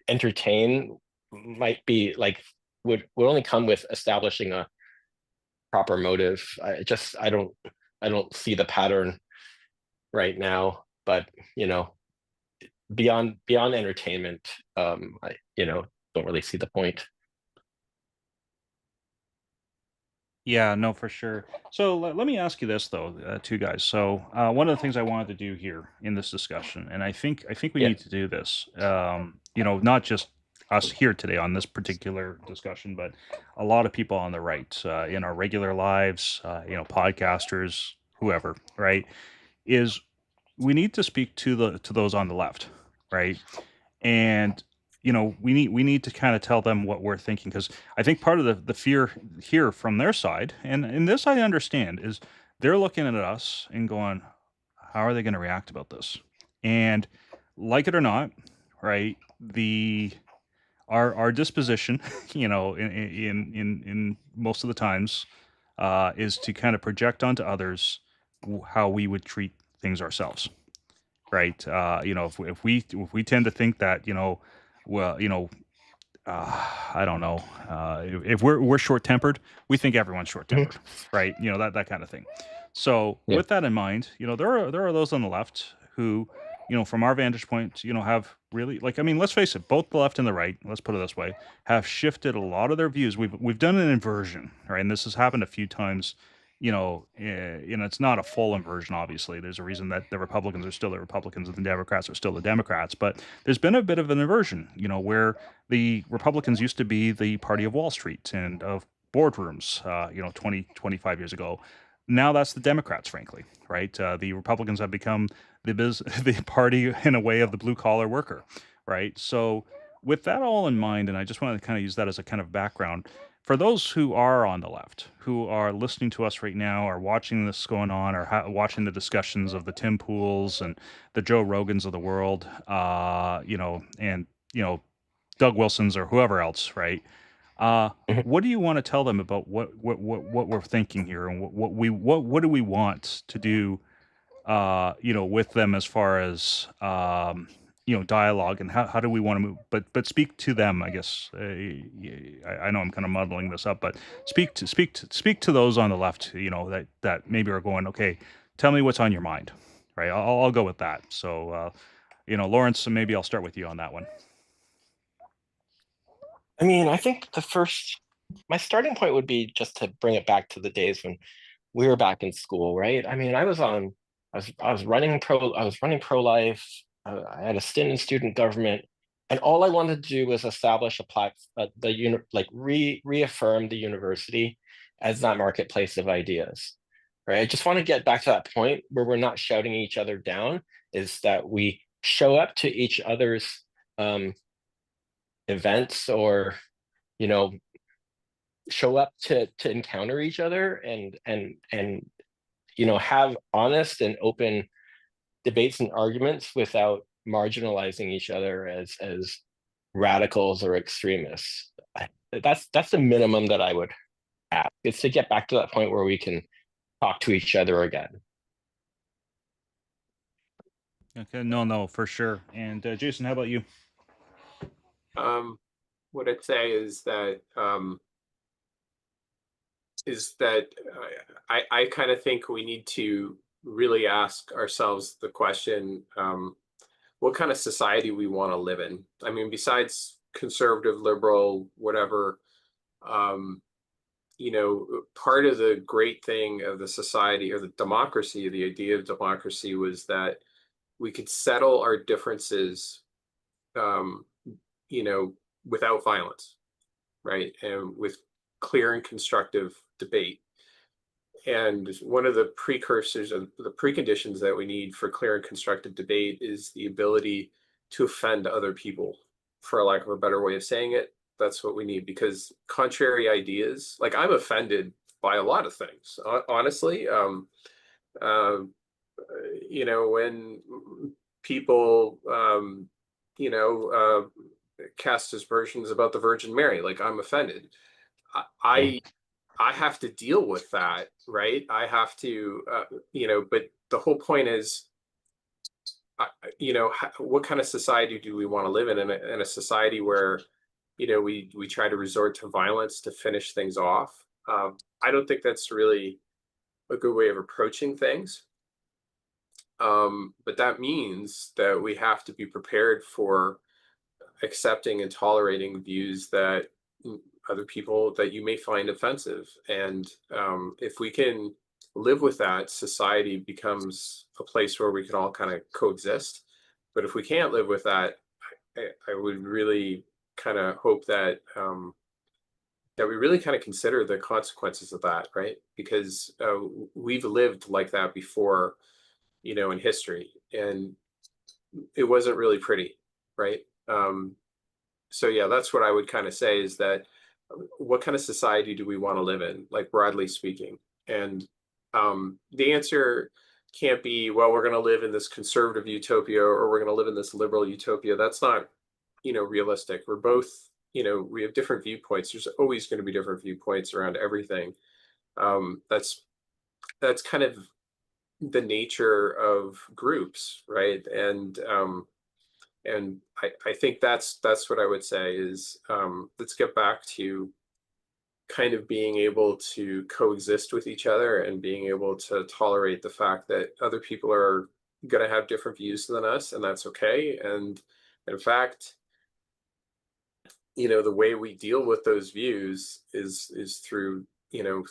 Speaker 2: entertain might be like would only come with establishing a proper motive. I don't see the pattern right now, but beyond entertainment, I don't really see the point.
Speaker 1: Yeah, no, for sure. So let me ask you this though, two guys. So one of the things I wanted to do here in this discussion, and I think we
Speaker 2: Yeah,
Speaker 1: need to do this. Not just us here today on this particular discussion, but a lot of people on the right in our regular lives, podcasters, whoever, right? Is we need to speak to those on the left, right? And we need to kind of tell them what we're thinking, because I think part of the fear here from their side, and this I understand, is they're looking at us and going, how are they going to react about this? And like it or not, right, the our disposition, in most of the times, is to kind of project onto others how we would treat things ourselves, right? If we tend to think that, well, I don't know, if we're short tempered, we think everyone's short
Speaker 2: mhm,
Speaker 1: tempered, right? That kind of thing. So
Speaker 2: Yeah.
Speaker 1: with that in mind, there are those on the left who, from our vantage point, have really, like, I mean, let's face it, both the left and the right, let's put it this way, have shifted a lot of their views. We've done an inversion, right? And this has happened a few times. It's not a full inversion, obviously. There's a reason that the Republicans are still the Republicans and the Democrats are still the Democrats. But there's been a bit of an inversion, where the Republicans used to be the party of Wall Street and of boardrooms, 20, 25 years ago. Now that's the Democrats, frankly, right? The Republicans have become the party in a way of the blue collar worker, right? So with that all in mind, and I just want to kind of use that as a kind of background for those who are on the left, who are listening to us right now, are watching this going on, or watching the discussions of the Tim Pools and the Joe Rogans of the world, and Doug Wilsons or whoever else, right? Uh,
Speaker 2: Mhm.
Speaker 1: what do you want to tell them about what we're thinking here, and what do we want to do, with them as far as dialogue, and how do we want to move? But speak to them, I guess. I know I'm kind of muddling this up, but speak to those on the left, that maybe are going, okay, tell me what's on your mind, right? I'll go with that. So, Lawrence, maybe I'll start with you on that one.
Speaker 2: I mean, I think my starting point would be just to bring it back to the days when we were back in school, right? I mean, I was running pro-life. I had a stint in student government, and all I wanted to do was establish reaffirm the university as that marketplace of ideas, right? I just want to get back to that point where we're not shouting each other down, is that we show up to each other's um, events, or you know show up to encounter each other, and have honest and open debates and arguments without marginalizing each other as radicals or extremists. That's the minimum that I would ask. It's to get back to that point where we can talk to each other again.
Speaker 1: Okay, no, for sure. And Jason, how about you?
Speaker 3: Um, what I'd say is that I kind of think we need to really ask ourselves the question, what kind of society we want to live in. I mean, besides conservative, liberal, whatever, um, part of the great thing of the society or the democracy, the idea of democracy was that we could settle our differences, um, you know, without violence, right? And with clear and constructive debate. And one of the precursors of the preconditions that we need for clear and constructive debate is the ability to offend other people, for lack of a better way of saying it. That's what we need, because contrary ideas, like I'm offended by a lot of things, honestly. Uh, when people, cast aspersions about the Virgin Mary, like I'm offended.
Speaker 2: Mm.
Speaker 3: I I have to deal with that, right? I have to, but the whole point is, what kind of society do we want to live in a society where, we try to resort to violence to finish things off? I don't think that's really a good way of approaching things. But that means that we have to be prepared for accepting and tolerating views that other people that you may find offensive. And if we can live with that, society becomes a place where we can all kind of coexist. But if we can't live with that, I would really kind of hope that we really kind of consider the consequences of that, right? Because we've lived like that before, in history, and it wasn't really pretty, right? So yeah, that's what I would kind of say, is that what kind of society do we want to live in, like broadly speaking? And the answer can't be, well, we're going to live in this conservative utopia or we're going to live in this liberal utopia. That's not, realistic. We're both, we have different viewpoints. There's always going to be different viewpoints around everything. That's kind of the nature of groups, right? And I think that's what I would say is, let's get back to kind of being able to coexist with each other and being able to tolerate the fact that other people are going to have different views than us, and that's okay. And in fact, the way we deal with those views is through,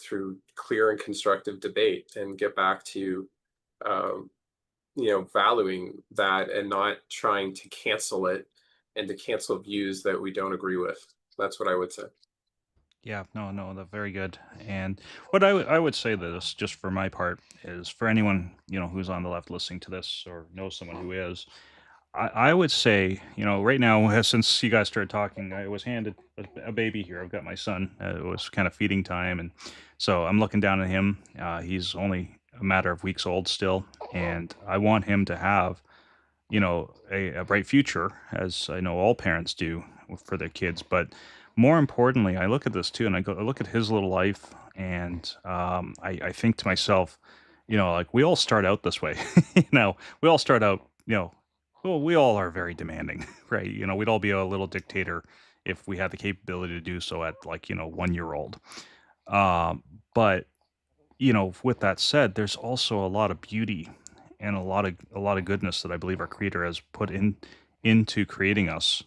Speaker 3: through clear and constructive debate, and get back to um, valuing that and not trying to cancel it and to cancel views that we don't agree with. That's what I would say.
Speaker 1: Yeah, no, no, that's very good. And what I would say this, just for my part, is for anyone who's on the left listening to this or knows someone who is, I would say, right now, since you guys started talking, I was handed a baby here. I've got my son. It was kind of feeding time, and so I'm looking down at him. He's only a matter of weeks old still, and I want him to have a bright future, as I know all parents do for their kids. But more importantly, I look at this too, and I look at his little life, and I think to myself, like we all start out this way. We all start out, well, we all are very demanding, right? We'd all be a little dictator if we had the capability to do so at like 1 year old. Um, but with that said, there's also a lot of beauty and a lot of goodness that I believe our creator has put into creating us.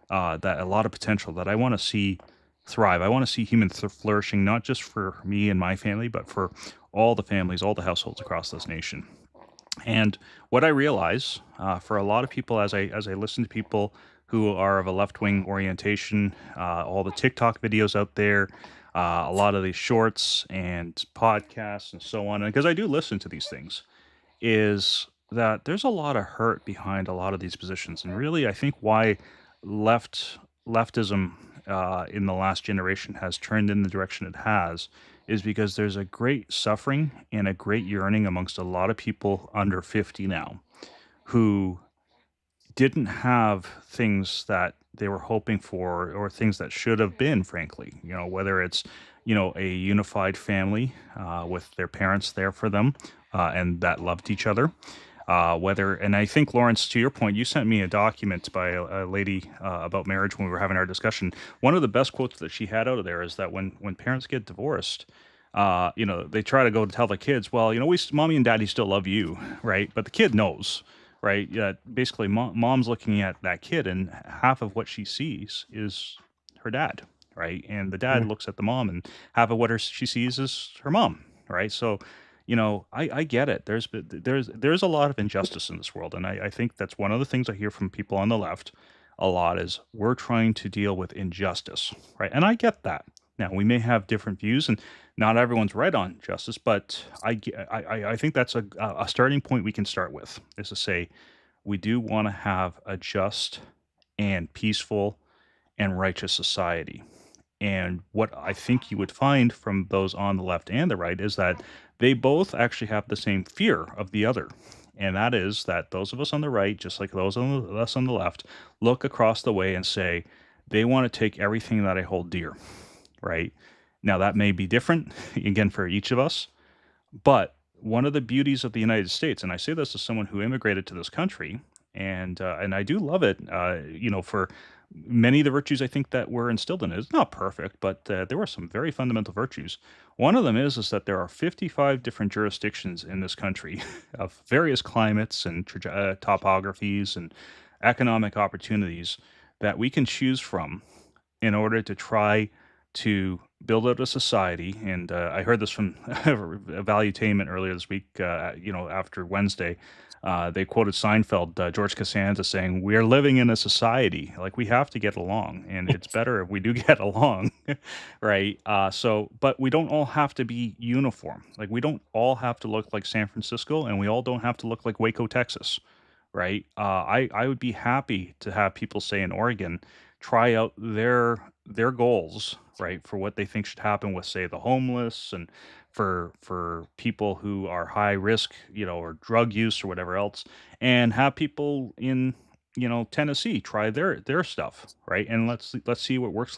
Speaker 1: That a lot of potential that I want to see thrive. I want to see human flourishing, not just for me and my family, but for all the families, all the households across this nation. And what I realize for a lot of people, as I listen to people who are of a left wing orientation, all the TikTok videos out there, a lot of these shorts and podcasts and so on, and because I do listen to these things, is that there's a lot of hurt behind a lot of these positions, and really, I think why leftism in the last generation has turned in the direction it has is because there's a great suffering and a great yearning amongst a lot of people under 50 now who didn't have things that they were hoping for or things that should have been, frankly. Whether it's a unified family with their parents there for them and that loved each other, and I think, Lawrence, to your point, you sent me a document by a lady about marriage when we were having our discussion. One of the best quotes that she had out of there is that when parents get divorced, they try to go to tell the kids, well, mommy and daddy still love you, right? But the kid knows, right? Yeah, basically, mom's looking at that kid, and half of what she sees is her dad, right? And the dad
Speaker 2: Mm.
Speaker 1: looks at the mom, and half of what she sees is her mom, right? So, I get it. There's a lot of injustice in this world, and I think that's one of the things I hear from people on the left a lot is we're trying to deal with injustice, right? And I get that. Now we may have different views, and not everyone's right on justice, but I think that's a starting point we can start with is to say we do want to have a just and peaceful and righteous society. And what I think you would find from those on the left and the right is that they both actually have the same fear of the other. And that is that those of us on the right, just like those of us on the left, look across the way and say, they want to take everything that I hold dear, right? Now, that may be different, again, for each of us, but one of the beauties of the United States, and I say this as someone who immigrated to this country, and I do love it, for many of the virtues I think that were instilled in it. It's not perfect, but there were some very fundamental virtues. One of them is that there are 55 different jurisdictions in this country of various climates and topographies and economic opportunities that we can choose from in order to try to build out a society. And I heard this from Valuetainment earlier this week. After Wednesday, they quoted Seinfeld, George Costanza saying, "We are living in a society. Like we have to get along, and it's better if we do get along, right?" But we don't all have to be uniform. Like we don't all have to look like San Francisco, and we all don't have to look like Waco, Texas, right? I would be happy to have people say in Oregon try out their goals, right, for what they think should happen with, say, the homeless and for people who are high risk, or drug use or whatever else, and have people in Tennessee try their stuff, right? And let's see what works.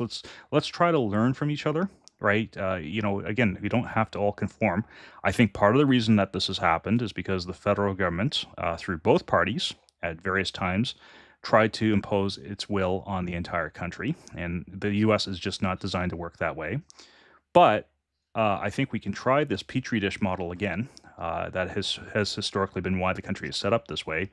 Speaker 1: Let's try to learn from each other. Right. Again, we don't have to all conform. I think part of the reason that this has happened is because the federal government, through both parties at various times, tried to impose its will on the entire country. And the US is just not designed to work that way. But I think we can try this petri dish model again. That has historically been why the country is set up this way,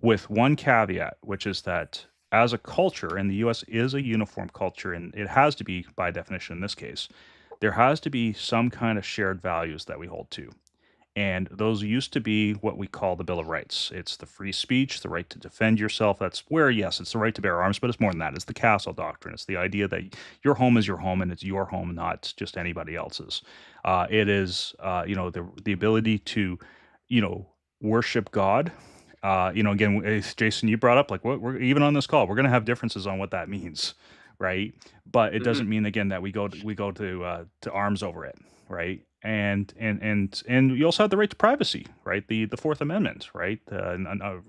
Speaker 1: with one caveat, which is that as a culture, and the U.S. is a uniform culture, and it has to be by definition in this case, there has to be some kind of shared values that we hold to. And those used to be what we call the Bill of Rights. It's the free speech, the right to defend yourself. That's where, yes, it's the right to bear arms, but it's more than that. It's the castle doctrine. It's the idea that your home is your home and it's your home, not just anybody else's. It is, the ability to, worship God. Again, as Jason, you brought up, like, what we're even on this call, we're going to have differences on what that means, right? But it
Speaker 3: Mhm.
Speaker 1: doesn't mean again that we go to arms over it, right? And you also have the right to privacy, right? The Fourth Amendment, right?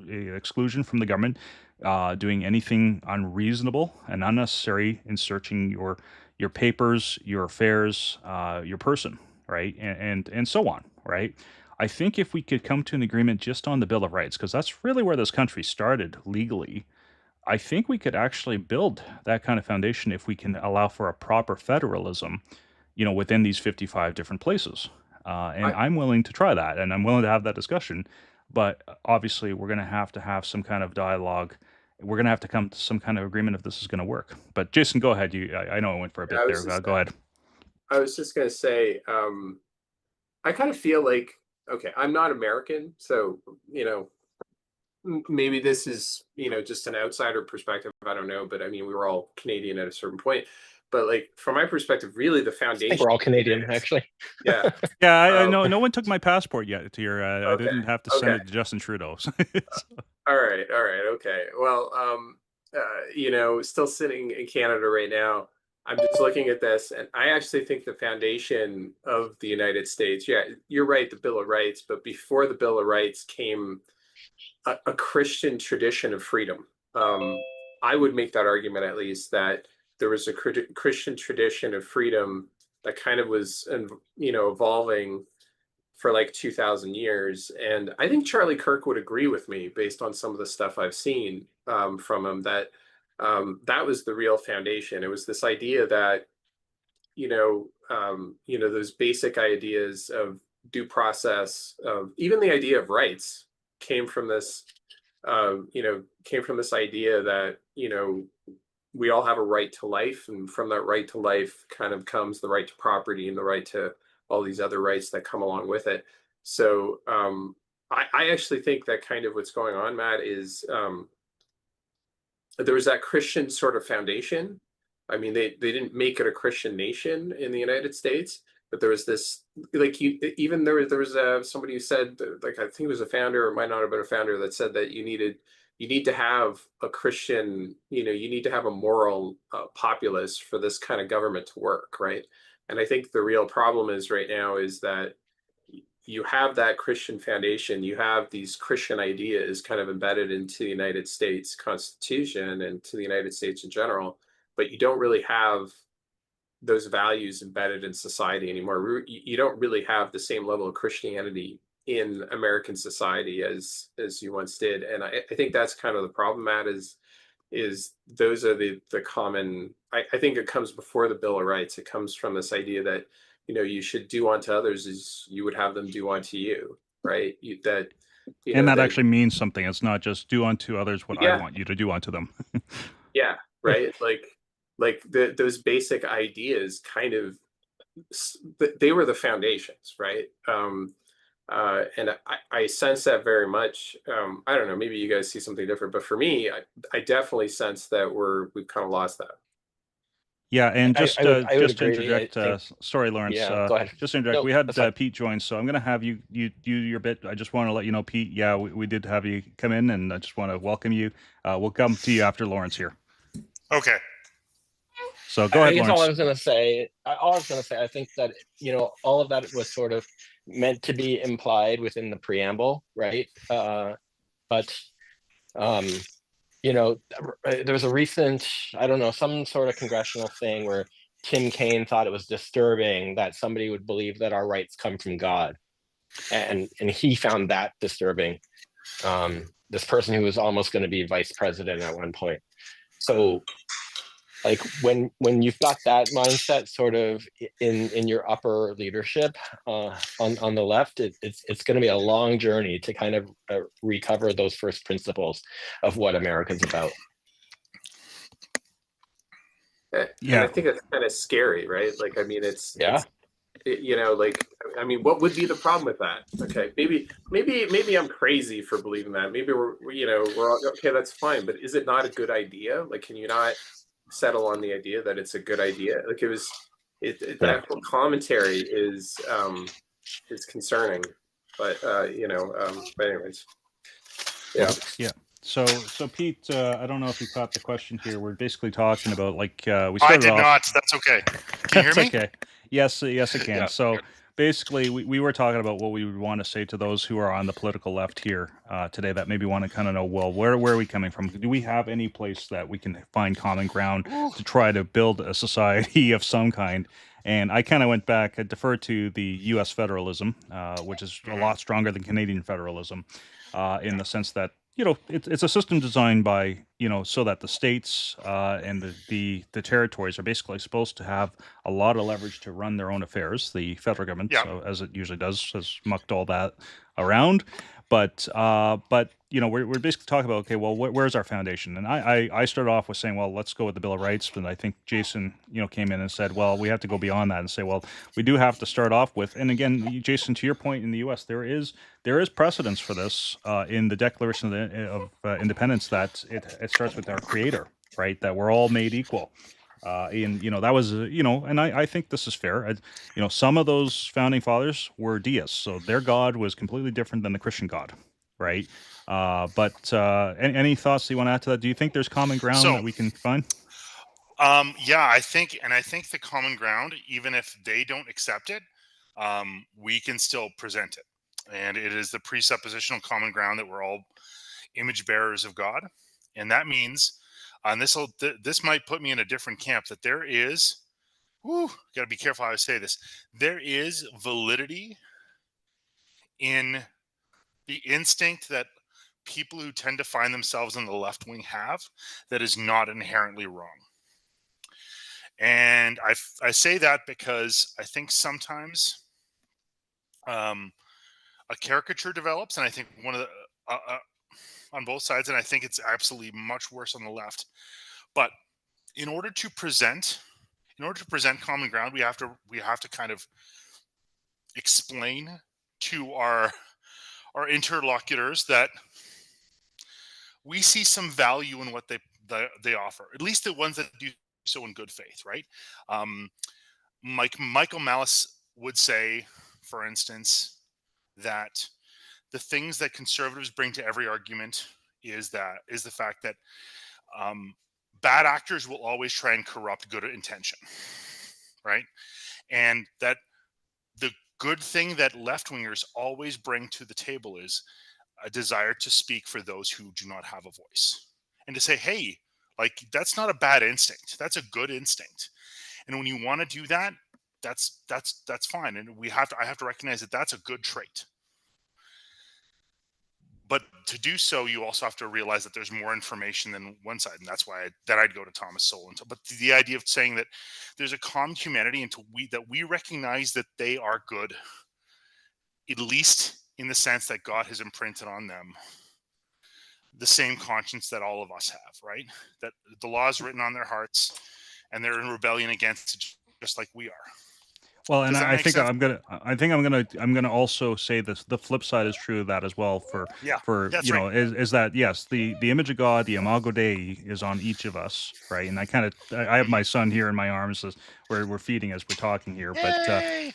Speaker 1: Exclusion from the government doing anything unreasonable and unnecessary in searching your papers, your affairs, your person, right? And so on, right? I think if we could come to an agreement just on the Bill of Rights, because that's really where this country started legally, I think we could actually build that kind of foundation if we can allow for a proper federalism, within these 55 different places. And
Speaker 3: I
Speaker 1: I'm willing to try that, and I'm willing to have that discussion. But obviously, we're going to have some kind of dialogue. We're going to have to come to some kind of agreement if this is going to work. But Jason, go ahead. I know I went for a
Speaker 3: I
Speaker 1: bit
Speaker 3: was
Speaker 1: there.
Speaker 3: just
Speaker 1: Go ahead.
Speaker 3: I was just gonna say, I kind of feel like, okay, I'm not American, so maybe this is just an outsider perspective. I don't know, but I mean, we were all Canadian at a certain point. But like from my perspective, really the
Speaker 2: I think
Speaker 3: foundation
Speaker 2: we're all
Speaker 3: of the
Speaker 2: Canadian,
Speaker 3: United States.
Speaker 2: actually.
Speaker 3: Yeah.
Speaker 1: Yeah, I
Speaker 3: Um,
Speaker 1: know no one took my passport yet to your. I
Speaker 3: okay.
Speaker 1: didn't have to send
Speaker 3: Okay.
Speaker 1: it to Justin Trudeau. So
Speaker 3: All right. All right. Okay. Well, still sitting in Canada right now. I'm just looking at this, and I actually think the foundation of the United States. Yeah, you're right, the Bill of Rights, but before the Bill of Rights came a Christian tradition of freedom. I would make that argument at least that there was a Christian tradition of freedom that kind of was, evolving for like 2,000 years. And I think Charlie Kirk would agree with me based on some of the stuff I've seen from him that that was the real foundation. It was this idea that, those basic ideas of due process, of even the idea of rights came from this idea that we all have a right to life, and from that right to life kind of comes the right to property and the right to all these other rights that come along with it. So I actually think that kind of what's going on, Matt, is there was that Christian sort of foundation. I mean, they didn't make it a Christian nation in the United States, but there was this, like, even there was somebody who said, like, I think it was a founder, or it might not have been a founder, that said that you need to have a Christian, you need to have a moral populace for this kind of government to work, right? And I think the real problem is right now is that you have that Christian foundation, you have these Christian ideas kind of embedded into the United States Constitution and to the United States in general, but you don't really have those values embedded in society anymore. You don't really have the same level of Christianity in American society as you once did, and I think that's kind of the problem. Matt, is those are the common. I think it comes before the Bill of Rights. It comes from this idea that you should do unto others as you would have them do unto you, right?
Speaker 1: and that
Speaker 3: That
Speaker 1: actually means something. It's not just do unto others what I
Speaker 3: yeah,
Speaker 1: want you to do unto them.
Speaker 3: yeah, right. Like those basic ideas kind of they were the foundations, right? And I sense that very much. I don't know, maybe you guys see something different, but for me, I definitely sense that we've kind of lost that.
Speaker 1: Yeah, and
Speaker 2: I would
Speaker 1: just to
Speaker 2: agree. I
Speaker 1: interject,
Speaker 2: think,
Speaker 1: sorry, Lawrence,
Speaker 2: yeah, go ahead.
Speaker 1: just to interject,
Speaker 2: No,
Speaker 1: we had
Speaker 2: that's fine.
Speaker 1: Pete join, so I'm going to have you do your bit. I just want to let you know, Pete. Yeah, we did have you come in, and I just want to welcome you. We'll come to you after Lawrence here.
Speaker 4: Okay.
Speaker 1: So go ahead,
Speaker 2: I guess all I
Speaker 1: Lawrence.
Speaker 2: was going to say, I think that, all of that was sort of meant to be implied within the preamble, right? But um, there was a recent, I don't know, some sort of congressional thing where Tim Kaine thought it was disturbing that somebody would believe that our rights come from God, and he found that disturbing. This person who was almost going to be vice president at one point. So Like when you've got that mindset sort of in your upper leadership on the left, it's going to be a long journey to kind of recover those first principles of what America's about.
Speaker 3: And I
Speaker 1: Yeah.
Speaker 3: think it's kind of scary, right? Like, I mean,
Speaker 2: Yeah.
Speaker 3: you know, like, I mean, what would be the problem with that? Okay, maybe I'm crazy for believing that. Maybe you know, we're all okay. That's fine, but is it not a good idea? Like, can you not settle on the idea that it's a good idea? Like,
Speaker 2: Yeah.
Speaker 3: that whole commentary is concerning. But but anyways, yeah.
Speaker 1: Yeah. So Pete, I don't know if you caught the question here. We're basically talking about we
Speaker 4: I
Speaker 1: started
Speaker 4: did
Speaker 1: off.
Speaker 4: not. That's okay. Can you hear
Speaker 1: That's
Speaker 4: me?
Speaker 1: okay. Yes, yes, I can.
Speaker 2: Yeah.
Speaker 1: So basically, we were talking about what we would want to say to those who are on the political left here today that maybe want to kind of know, well, where are we coming from? Do we have any place that we can find common ground
Speaker 4: Ooh.
Speaker 1: to try to build a society of some kind? And I kind of went back, I deferred to the U.S. federalism, which is a lot stronger than Canadian federalism, in the sense that it's a system designed by so that the states and the territories are basically supposed to have a lot of leverage to run their own affairs. The federal government,
Speaker 4: Yeah.
Speaker 1: so as it usually does, has mucked all that around. But we're basically talking about, okay, well, where's our foundation? And I started off with saying, well, let's go with the Bill of Rights, but I think Jason came in and said, well, we have to go beyond that and say, well, we do have to start off with, and again, Jason, to your point, in the U.S. there is precedence for this in the Declaration of Independence, that it starts with our Creator, right? That we're all made equal. And that was and I think this is fair. Some of those founding fathers were deists, so their God was completely different than the Christian God, right? But any thoughts you want to add to that? Do you think there's common ground
Speaker 4: So,
Speaker 1: that we can find?
Speaker 4: yeah, I think the common ground, even if they don't accept it, we can still present it, and it is the presuppositional common ground that we're all image bearers of God, and that means, and this might put me in a different camp, that there is, got to be careful how I say this. There is validity in the instinct that people who tend to find themselves in the left wing have, that is not inherently wrong. And I say that because I think sometimes a caricature develops, and I think one of the on both sides, and I think it's absolutely much worse on the left. But in order to present common ground, we have to kind of explain to our interlocutors that we see some value in what they offer, at least the ones that do so in good faith, right? Michael Malice would say, for instance, that the things that conservatives bring to every argument is the fact that bad actors will always try and corrupt good intention, right? And that the good thing that left-wingers always bring to the table is a desire to speak for those who do not have a voice, and to say, hey, like, that's not a bad instinct, that's a good instinct. And when you want to do that, that's fine, and I have to recognize that that's a good trait. But to do so, you also have to realize that there's more information than one side, and that's why I'd go to Thomas Sowell. But the idea of saying that there's a common humanity, and we recognize that they are good, at least in the sense that God has imprinted on them the same conscience that all of us have, right? That the law is written on their hearts, and they're in rebellion against it, just like we are.
Speaker 1: Well, and
Speaker 4: Does that
Speaker 1: I
Speaker 4: make
Speaker 1: think
Speaker 4: sense?
Speaker 1: I'm gonna also say this. The flip side is true of that as well.
Speaker 4: Yeah,
Speaker 1: For
Speaker 4: that's right.
Speaker 1: is that, yes, the image of God, the Imago Dei, is on each of us, right? And I have my son here in my arms as we're feeding as we're talking here, but
Speaker 4: Yay!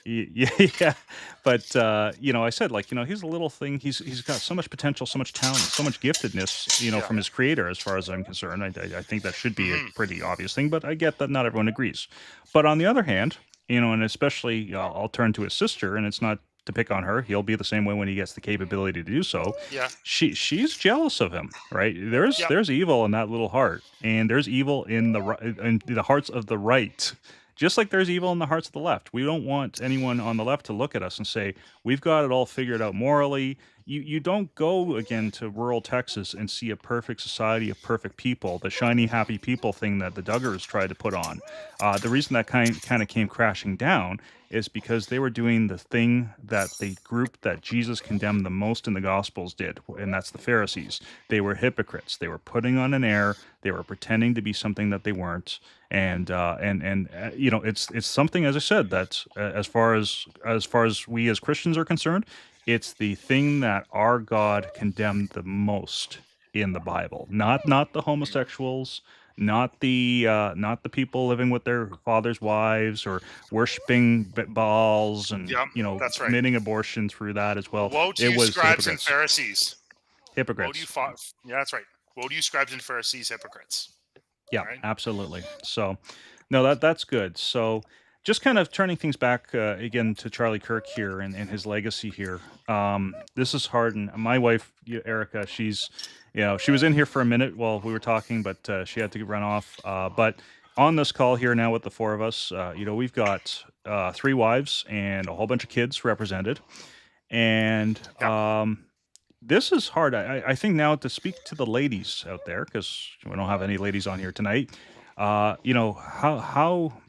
Speaker 1: yeah, but I said, like, he's a little thing. He's got so much potential, so much talent, so much giftedness,
Speaker 4: Yeah.
Speaker 1: from his creator. As far as I'm concerned, I think that should be a
Speaker 4: Mhm.
Speaker 1: pretty obvious thing. But I get that not everyone agrees. But on the other hand, and especially I'll turn to his sister, and it's not to pick on her. He'll be the same way when he gets the capability to do so.
Speaker 4: Yeah.
Speaker 1: She's jealous of him, right? There's
Speaker 4: Yep.
Speaker 1: there's evil in that little heart, and there's evil in the hearts of the right. Just like there's evil in the hearts of the left. We don't want anyone on the left to look at us and say, we've got it all figured out morally. you don't go again to rural Texas and see a perfect society of perfect people, the shiny happy people thing that the Duggars tried to put on. The reason that kind of came crashing down is because they were doing the thing that the group that Jesus condemned the most in the Gospels did, and that's the Pharisees. They were hypocrites. They were putting on an air. They were pretending to be something that they weren't. And you know, it's something, as I said, that as far as we as Christians are concerned, it's the thing that our God condemned the most in the Bible. Not the homosexuals, not the people living with their father's wives or worshiping Baals and,
Speaker 4: Yep,
Speaker 1: you know,
Speaker 4: that's right.
Speaker 1: committing abortion through that as well.
Speaker 4: Woe to
Speaker 1: It
Speaker 4: you,
Speaker 1: was
Speaker 4: scribes and
Speaker 1: hypocrites.
Speaker 4: Pharisees. Woe to you,
Speaker 1: Hypocrites.
Speaker 4: yeah, that's right. Woe to you, scribes and Pharisees, hypocrites.
Speaker 1: Yeah,
Speaker 4: Right?
Speaker 1: absolutely. So, no, that's good. So, just kind of turning things back again to Charlie Kirk here and his legacy here. This is hard, and my wife Erica, she's, you know, she was in here for a minute while we were talking, but she had to run off. But on this call here now with the four of us, you know, we've got three wives and a whole bunch of kids represented, and
Speaker 4: Yeah.
Speaker 1: this is hard. I think now to speak to the ladies out there, because we don't have any ladies on here tonight. You know, how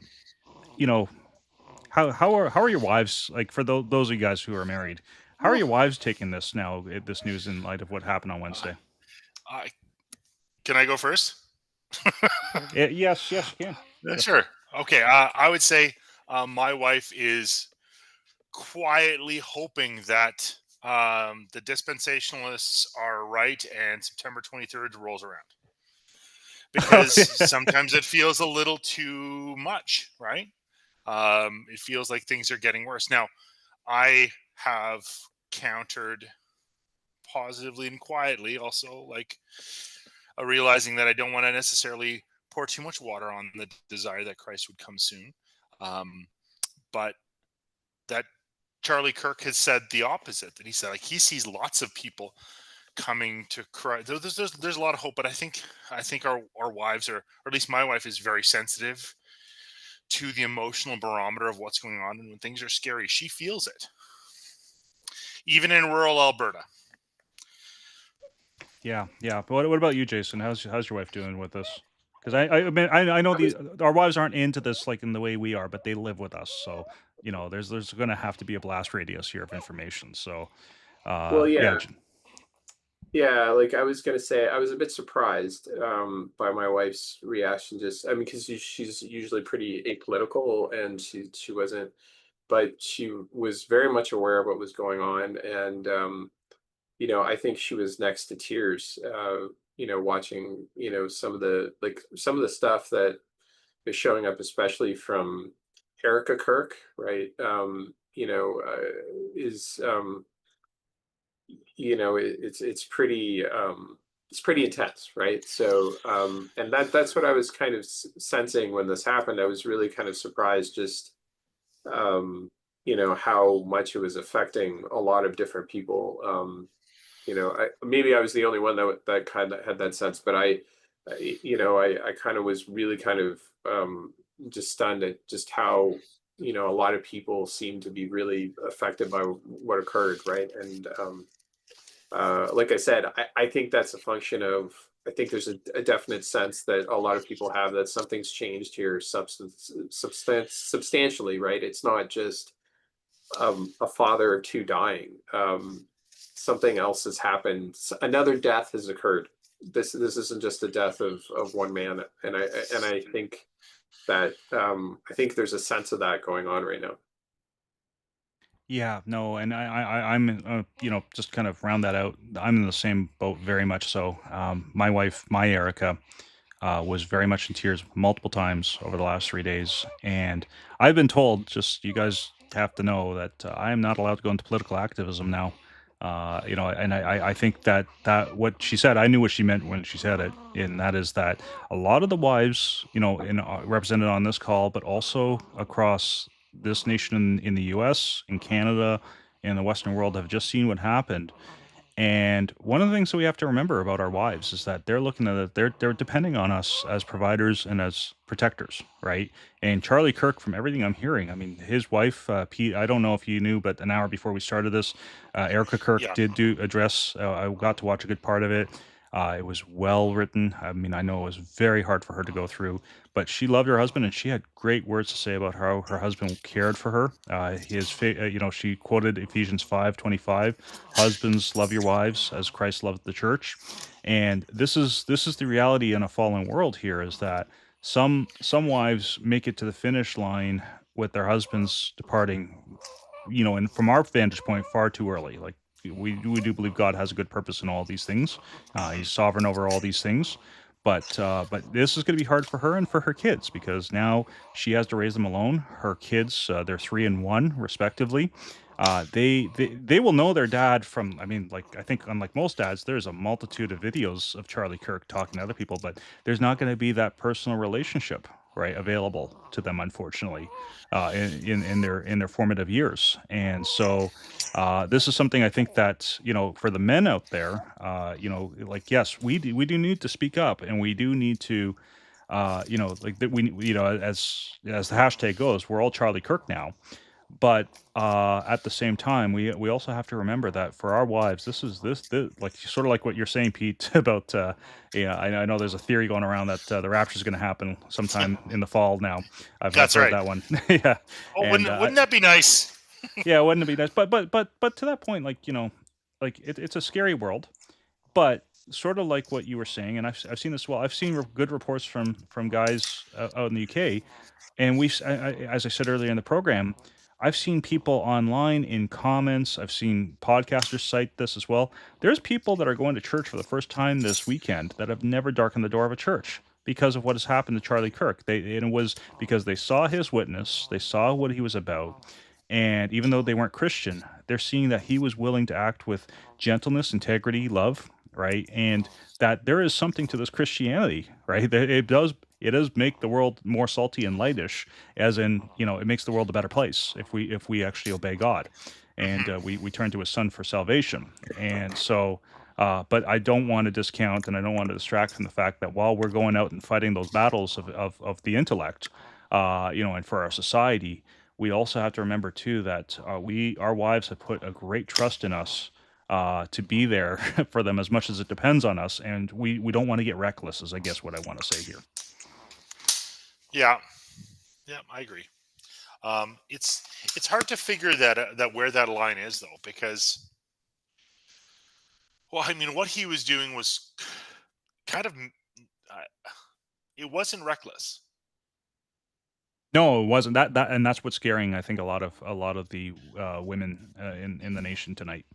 Speaker 1: you know how are your wives, like, for those of you guys who are married? How are
Speaker 4: Whew.
Speaker 1: your wives taking this now? This news in light of what happened on Wednesday.
Speaker 4: I Can I go first?
Speaker 1: Yes, yes, you can.
Speaker 4: Yeah,
Speaker 1: Go for it.
Speaker 4: sure. Okay. I would say my wife is quietly hoping that the dispensationalists are right and September 23rd rolls around, because sometimes it feels a little too much, right? It feels like things are getting worse. Now, I have countered positively and quietly also, like, realizing that I don't want to necessarily pour too much water on the desire that Christ would come soon. Um, but that Charlie Kirk has said the opposite. That he said, like, he sees lots of people coming to Christ. There's a lot of hope, but I think our wives are, or at least my wife is very sensitive to the emotional barometer of what's going on, and when things are scary, she feels it, even in rural Alberta.
Speaker 1: Yeah, yeah. But what about you, Jason? How's your wife doing with this? Because I mean I know
Speaker 3: I was
Speaker 1: our wives aren't into this like in the way we are, but they live with us, so you know there's going to have to be a blast radius here of information. So,
Speaker 3: well,
Speaker 1: yeah,
Speaker 3: yeah. Yeah, like I was gonna say, I was a bit surprised by my wife's reaction. Just, I mean, because she's usually pretty apolitical, and she wasn't, but she was very much aware of what was going on, and you know, I think she was next to tears. You know, watching, you know, some of the stuff that is showing up, especially from Erica Kirk, right? You know, is you know, it's pretty intense, right? So and that's what I was kind of sensing when this happened. I was really kind of surprised, just you know, how much it was affecting a lot of different people. You know, maybe I was the only one that kind of had that sense, but you know, I kind of was really kind of just stunned at just how, you know, a lot of people seem to be really affected by what occurred, right? And like I said, I think that's a function of, I think there's a definite sense that a lot of people have that something's changed here, substantially, right? It's not just a father or two dying. Something else has happened. Another death has occurred. This isn't just the death of one man, and I think that I think there's a sense of that going on right now.
Speaker 1: yeah, no, and I'm you know, just kind of round that out. I'm in the same boat, very much so. My wife, my Erica, was very much in tears multiple times over the last 3 days. And I've been told, just you guys have to know that I am not allowed to go into political activism now. You know, and I think that what she said, I knew what she meant when she said it, and that is that a lot of the wives, you know, represented on this call, but also across this nation in the U.S., in Canada, in the Western world, have just seen what happened, And one of the things that we have to remember about our wives is that they're looking at it, they're depending on us as providers and as protectors, right? And Charlie Kirk, from everything I'm hearing, I mean, his wife, Pete, I don't know if you knew, but an hour before we started this, Erica Kirk
Speaker 4: Yeah.
Speaker 1: did do address. I got to watch a good part of it. It was well written. I mean, I know it was very hard for her to go through, but she loved her husband, and she had great words to say about how her husband cared for her. She quoted Ephesians 5:25, "Husbands, love your wives as Christ loved the church." And this is the reality in a fallen world here, is that some wives make it to the finish line with their husbands departing, and from our vantage point, far too early. Like, we do believe God has a good purpose in all these things. He's sovereign over all these things, but this is going to be hard for her and for her kids, because now she has to raise them alone. Her kids, they're 3 and 1 respectively. They will know their dad from. I mean, like, I think unlike most dads, there's a multitude of videos of Charlie Kirk talking to other people, but there's not going to be that personal relationship, right, available to them, unfortunately, in their formative years. And so this is something I think that, for the men out there, like, yes, we do need to speak up, and we do need to, like, that we, as the hashtag goes, we're all Charlie Kirk now. But at the same time, we also have to remember that for our wives, this like, sort of like what you're saying, Pete, about, yeah, I know there's a theory going around that the rapture is going to happen sometime in the fall. Now, I've
Speaker 4: That's
Speaker 1: heard
Speaker 4: right.
Speaker 1: that one. Yeah,
Speaker 4: Oh,
Speaker 1: and
Speaker 4: wouldn't that be nice?
Speaker 1: yeah, wouldn't it be nice? But to that point, like, like, it's a scary world. But sort of like what you were saying, and I've seen this. Well, I've seen good reports from guys out in the UK, and as I said earlier in the program, I've seen people online in comments. I've seen podcasters cite this as well. There's people that are going to church for the first time this weekend that have never darkened the door of a church because of what has happened to Charlie Kirk. And it was because they saw his witness, they saw what he was about, and even though they weren't Christian, they're seeing that he was willing to act with gentleness, integrity, love, right? And that there is something to this Christianity, right? That it does make the world more salty and lightish, as in, it makes the world a better place if we actually obey God, and
Speaker 4: Mhm.
Speaker 1: we turn to His Son for salvation. And so, but I don't want to discount, and I don't want to distract from the fact that while we're going out and fighting those battles of the intellect, and for our society, we also have to remember too that our wives have put a great trust in us, to be there for them as much as it depends on us, and we don't want to get reckless, is I guess what I want to say here.
Speaker 4: Yeah, yeah, I agree. It's hard to figure that where that line is, though, because, well, I mean, what he was doing was kind of, uh, it wasn't reckless.
Speaker 1: No, it wasn't and that's what's scaring, I think, a lot of the women in the nation tonight,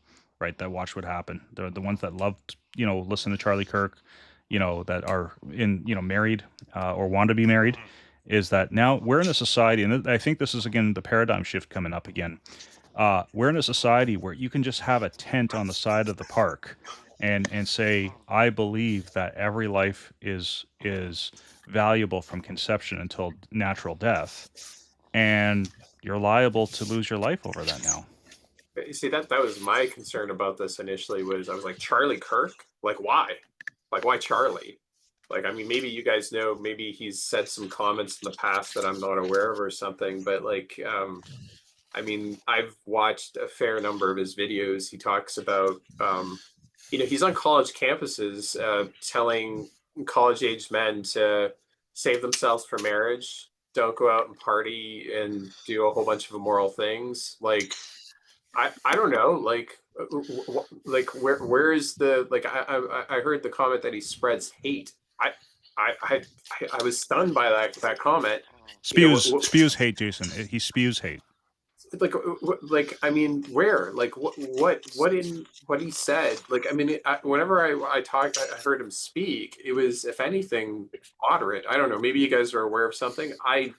Speaker 1: right? That watch what happened. The ones that loved, listen to Charlie Kirk, that are married, or want to be married,
Speaker 4: Mhm.
Speaker 1: is that now we're in a society, and I think this is again the paradigm shift coming up again. We're in a society where you can just have a tent on the side of the park, and say, I believe that every life is valuable from conception until natural death, and you're liable to lose your life over that now.
Speaker 3: You see, that was my concern about this initially. Was I was like, Charlie Kirk? Like, why? Like, why Charlie? Like, I mean, maybe you guys know, maybe he's said some comments in the past that I'm not aware of or something, but like, I mean, I've watched a fair number of his videos. He talks about, he's on college campuses, telling college age men to save themselves for marriage, don't go out and party and do a whole bunch of immoral things. Like, I don't know, like, like, where is the, like, I heard the comment that he spreads hate. I I I was stunned by that comment.
Speaker 1: Spews hate, Jason. He spews hate.
Speaker 3: Like, like, I mean, where, like, what he said, like, I mean, whenever I talked, I heard him speak, it was, if anything, moderate. I don't know, maybe you guys are aware of something. I've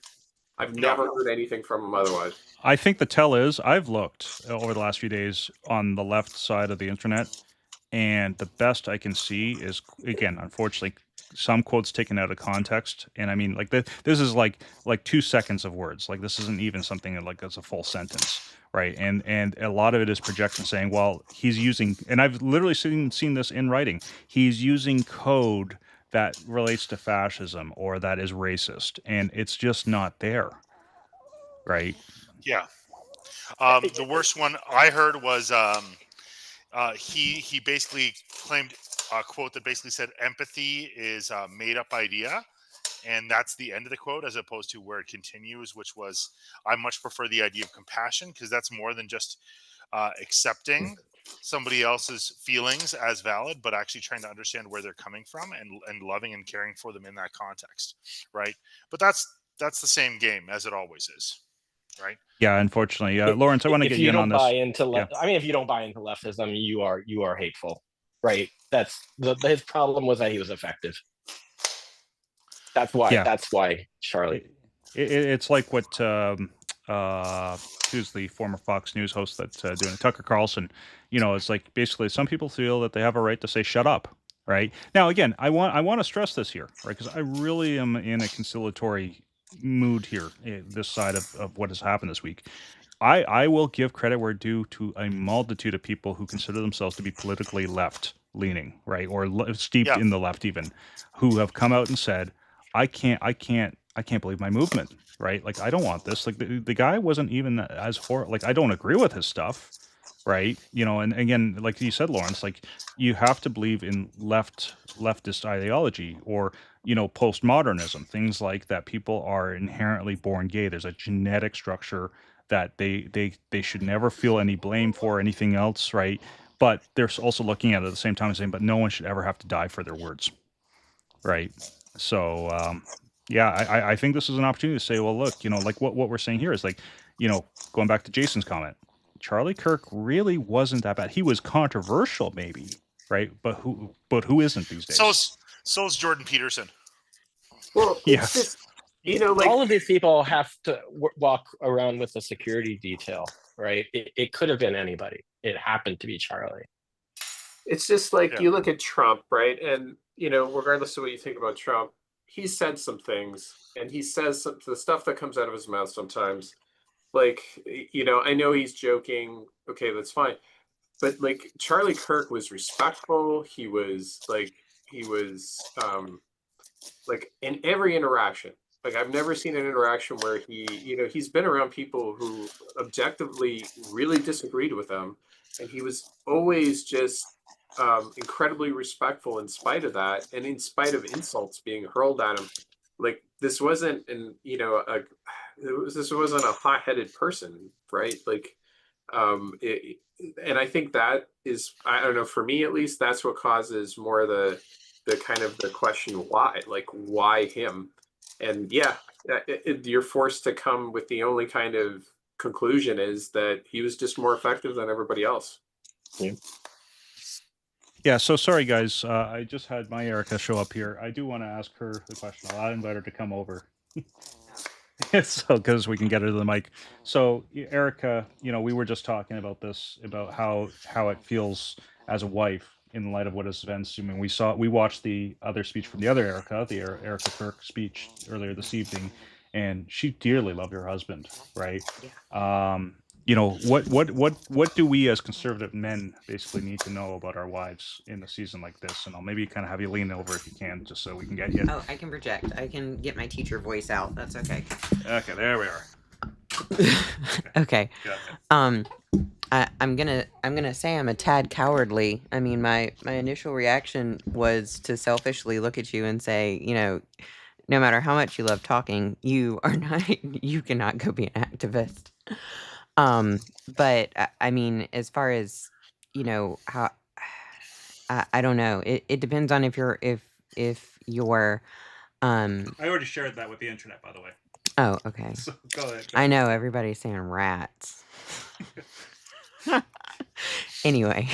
Speaker 4: No.
Speaker 3: never heard anything from him otherwise.
Speaker 1: I think the tell is, I've looked over the last few days on the left side of the internet, and the best I can see is, again, unfortunately, some quotes taken out of context, and I mean, like this is like 2 seconds of words. Like this isn't even something like that's a full sentence, right? And a lot of it is projection, saying, well, he's using, and I've literally seen this in writing. He's using code that relates to fascism or that is racist, and it's just not there, right?
Speaker 4: Yeah. The worst one I heard was he basically claimed a quote that basically said empathy is a made up idea, and that's the end of the quote, as opposed to where it continues, which was, I much prefer the idea of compassion, because that's more than just accepting somebody else's feelings as valid, but actually trying to understand where they're coming from, and loving and caring for them in that context, right? But that's the same game as it always is, right?
Speaker 1: Yeah, unfortunately,
Speaker 2: I-
Speaker 1: Lawrence, I want to
Speaker 2: if
Speaker 1: get
Speaker 2: you
Speaker 1: you in on
Speaker 2: don't buy
Speaker 1: this.
Speaker 2: into
Speaker 1: Yeah.
Speaker 2: I mean, if you don't buy into leftism, you are hateful, right? That's his problem was that he was effective. That's why Charlie.
Speaker 1: It's like what who's the former Fox News host that's doing it, Tucker Carlson. It's like basically some people feel that they have a right to say shut up. Right now, again, I want to stress this here, right? Because I really am in a conciliatory mood here, this side of what has happened this week. I will give credit where due to a multitude of people who consider themselves to be politically left leaning, right, or steeped
Speaker 4: Yeah.
Speaker 1: in the left, even, who have come out and said, I can't believe my movement, right? Like, I don't want this. Like, the guy wasn't even as horrible. Like, I don't agree with his stuff, right? And again, like you said, Lawrence, like, you have to believe in leftist ideology, or postmodernism, things like that. People are inherently born gay. There's a genetic structure that they should never feel any blame for, anything else, right? But they're also looking at it at the same time and saying, but no one should ever have to die for their words, right? So yeah, I think this is an opportunity to say, well, look, like what we're saying here is like, going back to Jason's comment, Charlie Kirk really wasn't that bad. He was controversial, maybe, right? But who isn't these days?
Speaker 4: So's Jordan Peterson.
Speaker 3: Well,
Speaker 1: Yes.
Speaker 3: it's just, like
Speaker 2: All of these people have to walk around with a security detail, right? It could have been anybody. It happened to be Charlie.
Speaker 3: it's just like
Speaker 4: Yeah.
Speaker 3: you look at Trump, right? And regardless of what you think about Trump, he said some things, and he says the stuff that comes out of his mouth sometimes. Like, I know he's joking. Okay, that's fine. But like Charlie Kirk was respectful. He was like in every interaction. Like I've never seen an interaction where he's been around people who objectively really disagreed with him, and he was always just incredibly respectful in spite of that, and in spite of insults being hurled at him. Like this wasn't this wasn't a hot-headed person, right? Like and I think that is, I don't know, for me at least, that's what causes more of the kind of the question why, like why him. And yeah, you're forced to come with the only kind of conclusion is that he was just more effective than everybody else.
Speaker 1: Yeah, so sorry guys, I just had my Erica show up here. I do want to ask her the question. I'll invite her to come over. So because we can get her to the mic. So Erica, we were just talking about this, about how it feels as a wife in light of what has been. Assuming we watched the other speech from the other Erica, the Erica Kirk speech earlier this evening, and she dearly loved her husband, right?
Speaker 5: Yeah.
Speaker 1: What do we as conservative men basically need to know about our wives in a season like this? And I'll maybe kind of have you lean over if you can, just so we can get you.
Speaker 5: Oh, I can project. I can get my teacher voice out. That's okay.
Speaker 1: Okay, there we are.
Speaker 5: Okay.
Speaker 1: Got it.
Speaker 5: I'm gonna say I'm a tad cowardly. I mean, my initial reaction was to selfishly look at you and say, no matter how much you love talking, you cannot go be an activist. But I mean, as far as how, I don't know. It depends on if you're
Speaker 1: I already shared that with the internet, by the way.
Speaker 5: Oh, okay.
Speaker 1: So go ahead.
Speaker 5: I know everybody's saying rats. Anyway,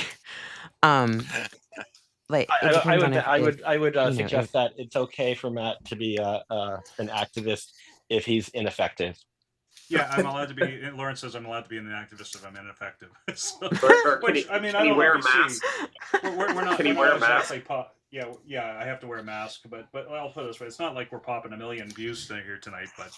Speaker 5: like it depends on if,
Speaker 2: I would
Speaker 5: you know,
Speaker 2: suggest
Speaker 5: if-
Speaker 2: that it's okay for Matt to be an activist if he's ineffective.
Speaker 1: Yeah, I'm allowed to be. Lawrence says I'm allowed to be an activist if I'm ineffective. So,
Speaker 3: Or
Speaker 1: which, I mean, I
Speaker 3: can he
Speaker 1: don't
Speaker 3: wear a
Speaker 1: know if you
Speaker 3: mask?
Speaker 1: see. We're not.
Speaker 3: Can he
Speaker 1: we're
Speaker 3: wear
Speaker 1: not
Speaker 3: a mask?
Speaker 1: exactly yeah, I have to wear a mask, but I'll put it this way: it's not like we're popping a million views here tonight, but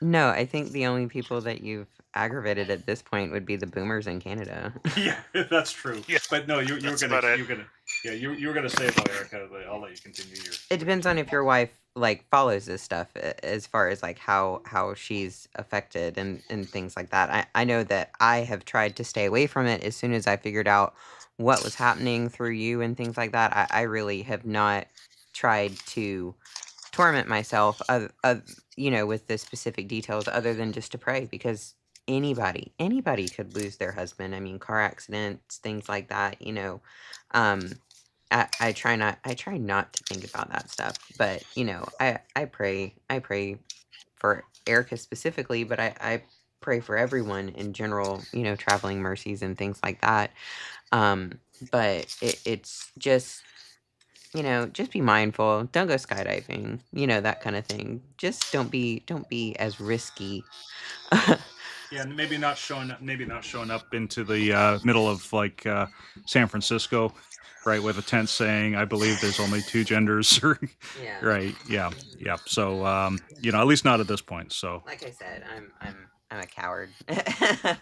Speaker 5: No, I think the only people that you've aggravated at this point would be the boomers in Canada.
Speaker 1: yeah, that's true.
Speaker 4: Yeah,
Speaker 1: But no, you were
Speaker 4: that's
Speaker 1: gonna
Speaker 4: about it.
Speaker 1: you were gonna yeah you were gonna say though, Erica. I'll let you continue your.
Speaker 5: It depends on if your wife like follows this stuff as far as like how she's affected and things like that. I know that I have tried to stay away from it as soon as I figured out what was happening through you and things like that. I really have not tried to torment myself with the specific details other than just to pray, because anybody could lose their husband. I mean, car accidents, things like that, um I try not to think about that stuff, but I pray for Erica specifically, but I pray for everyone in general, traveling mercies and things like that. But it's just be mindful. Don't go skydiving, that kind of thing. Just don't be as risky.
Speaker 1: Yeah, and maybe not showing up into the middle of like San Francisco, right, with a tent saying, "I believe there's only two genders,"
Speaker 5: Yeah.
Speaker 1: right? Yeah, yeah. So at least not at this point. So
Speaker 5: Like I said, I'm a coward.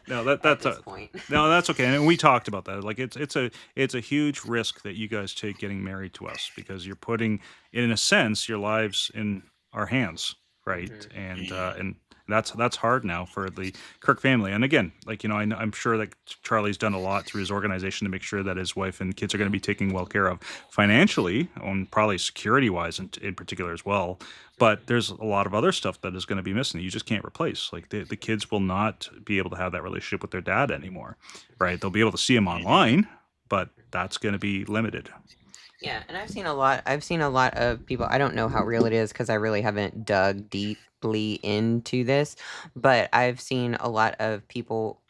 Speaker 1: no,
Speaker 5: At this point.
Speaker 1: no, that's okay. And we talked about that. Like it's a huge risk that you guys take getting married to us, because you're putting, in a sense, your lives in our hands, right? And that's hard now for the Kirk family. And again, like I'm sure that Charlie's done a lot through his organization to make sure that his wife and kids are going to be taken well care of financially, and probably security wise in particular as well. But there's a lot of other stuff that is going to be missing that you just can't replace. Like the kids will not be able to have that relationship with their dad anymore, right? They'll be able to see him online, but that's going to be limited.
Speaker 5: Yeah, and I've seen a lot of people. I don't know how real it is because I really haven't dug deeply into this, but I've seen a lot of people,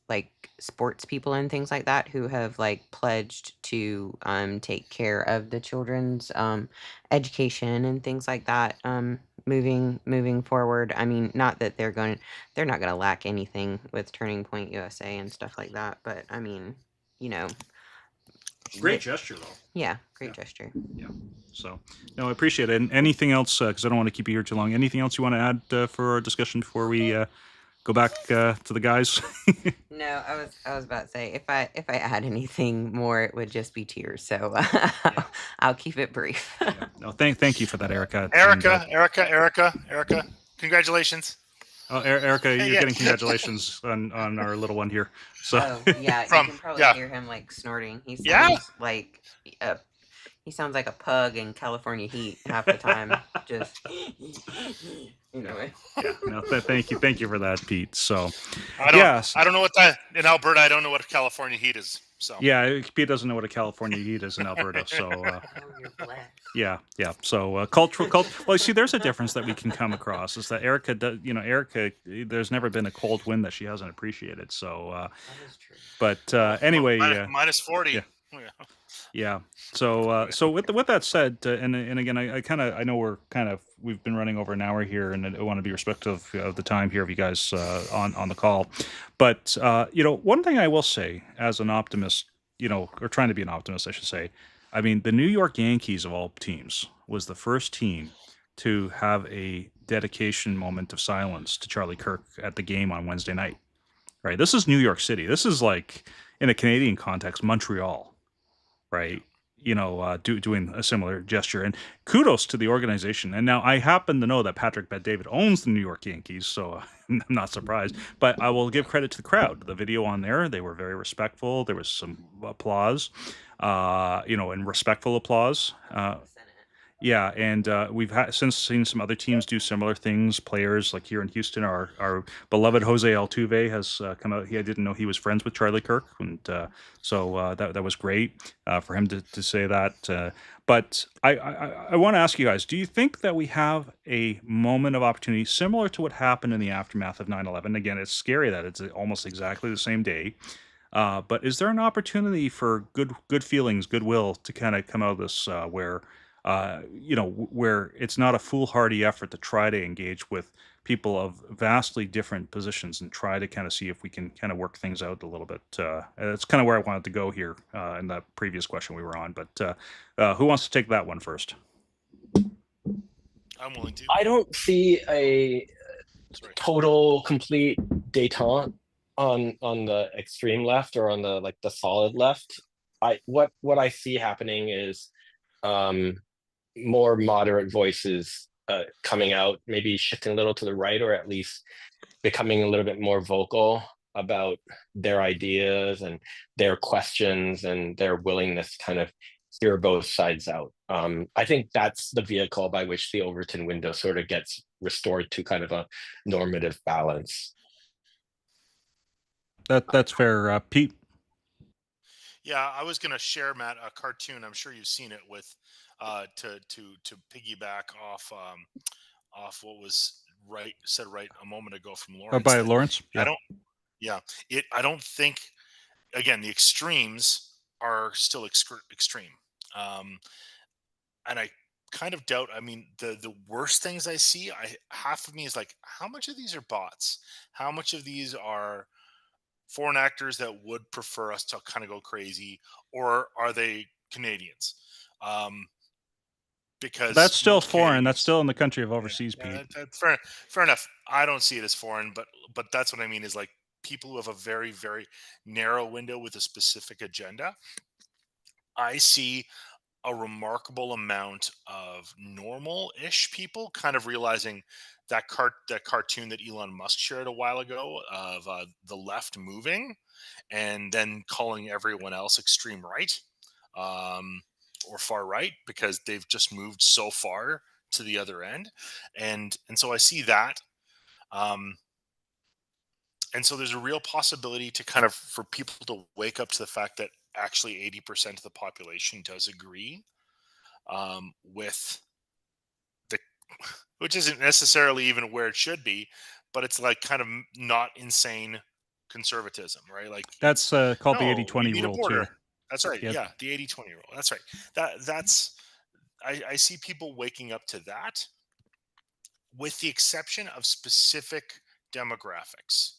Speaker 5: like sports people and things like that, who have like pledged to take care of the children's education and things like that, moving forward. I mean, not that they're not gonna lack anything with Turning Point USA and stuff like that, but I mean, you know,
Speaker 1: Great gesture, though.
Speaker 5: yeah, great
Speaker 1: Yeah.
Speaker 5: gesture.
Speaker 1: Yeah. So, no, I appreciate it. And anything else, because I don't want to keep you here too long, anything else you want to add for our discussion before we go back to the guys?
Speaker 5: No, I was about to say if I add anything more, it would just be tears. So I'll keep it brief.
Speaker 1: Yeah. No, thank you for that, Erica.
Speaker 4: Erica, congratulations.
Speaker 1: Oh, Erica, you're
Speaker 4: Yeah.
Speaker 1: getting congratulations on our little one here. So,
Speaker 5: Oh yeah, you
Speaker 4: From-
Speaker 5: can probably
Speaker 4: yeah.
Speaker 5: hear him like snorting. He sounds
Speaker 4: Yeah.
Speaker 5: like a he sounds like a pug in California heat half the time. Just anyway.
Speaker 1: yeah, no, thank you for that, Pete. So,
Speaker 4: I don't.
Speaker 1: yes.
Speaker 4: I don't know what that in Alberta. I don't know what California heat is. So
Speaker 1: Yeah, Pete doesn't know what a California heat is in Alberta. So,
Speaker 5: Oh, you're blessed.
Speaker 1: yeah. So, cultural. Well, see, there's a difference that we can come across is that Erica does. Erica, there's never been a cold wind that she hasn't appreciated. So,
Speaker 5: That is true.
Speaker 1: but anyway,
Speaker 4: minus 40.
Speaker 1: yeah. Yeah. So with that said, and again, I know we've been running over an hour here, and I want to be respectful of the time here of you guys on the call. But one thing I will say as an optimist, or trying to be an optimist, I should say. I mean, the New York Yankees of all teams was the first team to have a dedication moment of silence to Charlie Kirk at the game on Wednesday night. Right. This is New York City. This is like, in a Canadian context, Montreal. Right. Doing a similar gesture, and kudos to the organization. And now I happen to know that Patrick Bet-David owns the New York Yankees, so I'm not surprised. But I will give credit to the crowd. The video on there, they were very respectful. There was some applause, and respectful applause. Yeah, and we've since seen some other teams do similar things. Players like here in Houston, our beloved Jose Altuve has come out. I didn't know he was friends with Charlie Kirk, and so that was great for him to say that. But I want to ask you guys: do you think that we have a moment of opportunity similar to what happened in the aftermath of 9/11? Again, it's scary that it's almost exactly the same day. But is there an opportunity for good feelings, goodwill to kind of come out of this where where it's not a foolhardy effort to try to engage with people of vastly different positions and try to kind of see if we can kind of work things out a little bit. That's kind of where I wanted to go here in that previous question we were on. But who wants to take that one first?
Speaker 4: I'm willing to.
Speaker 2: I don't see a total complete detente on the extreme left or on the solid left. What I see happening is more moderate voices coming out, maybe shifting a little to the right, or at least becoming a little bit more vocal about their ideas and their questions and their willingness to kind of hear both sides out. I think that's the vehicle by which the Overton window sort of gets restored to kind of a normative balance.
Speaker 1: That's fair, Pete.
Speaker 4: Yeah, I was gonna share, Matt, a cartoon. I'm sure you've seen it with to piggyback off what was said right a moment ago from Lawrence.
Speaker 1: By
Speaker 4: That
Speaker 1: Lawrence.
Speaker 4: I don't. Yeah, I don't think, again, the extremes are still extreme, um, and I kind of doubt. I mean, the worst things I see, half of me is like, how much of these are bots? How much of these are foreign actors that would prefer us to kind of go crazy, or are they Canadians? Um,
Speaker 1: That's
Speaker 4: because
Speaker 1: still
Speaker 4: most
Speaker 1: foreign. That's
Speaker 4: Canadians,
Speaker 1: still in the country of
Speaker 4: yeah,
Speaker 1: overseas,
Speaker 4: yeah,
Speaker 1: Pete.
Speaker 4: that's fair enough. I don't see it as foreign, but that's what I mean is like people who have a very very narrow window with a specific agenda. I see a remarkable amount of normal-ish people kind of realizing that cartoon that Elon Musk shared a while ago of the left moving and then calling everyone else extreme right, um, or far right, because they've just moved so far to the other end, and so I see that, um, and so there's a real possibility to kind of for people to wake up to the fact that actually 80% of the population does agree, with the, which isn't necessarily even where it should be, but it's like kind of not insane conservatism, right? Like
Speaker 1: That's
Speaker 4: it's
Speaker 1: called the
Speaker 4: no, we
Speaker 1: 80-20
Speaker 4: need a
Speaker 1: rule
Speaker 4: border.
Speaker 1: too.
Speaker 4: That's right.
Speaker 1: Yeah,
Speaker 4: Yeah, the 80-20 rule. That's right. That's I see people waking up to that, with the exception of specific demographics.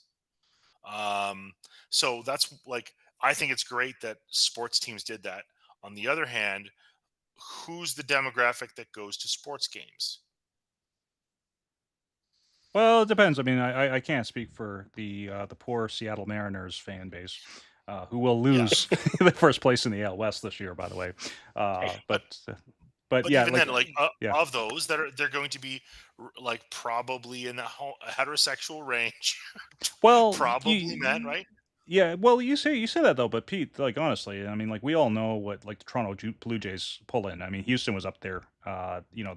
Speaker 4: Um, so that's like I think it's great that sports teams did that. On the other hand, who's the demographic that goes to sports games?
Speaker 1: well, it depends. I mean, I can't speak for the poor Seattle Mariners fan base, who will
Speaker 4: Yeah,
Speaker 1: lose the first place in the AL West this year, by the way.
Speaker 2: Hey,
Speaker 1: But
Speaker 4: but
Speaker 1: yeah,
Speaker 4: even
Speaker 1: like
Speaker 4: then, like
Speaker 1: yeah.
Speaker 4: of those that are they're going to be like probably in the heterosexual range,
Speaker 1: Well,
Speaker 4: probably men, right?
Speaker 1: yeah, well, you say that though, but Pete, like honestly, I mean, like we all know what like the Toronto Blue Jays pull in. I mean, Houston was up there,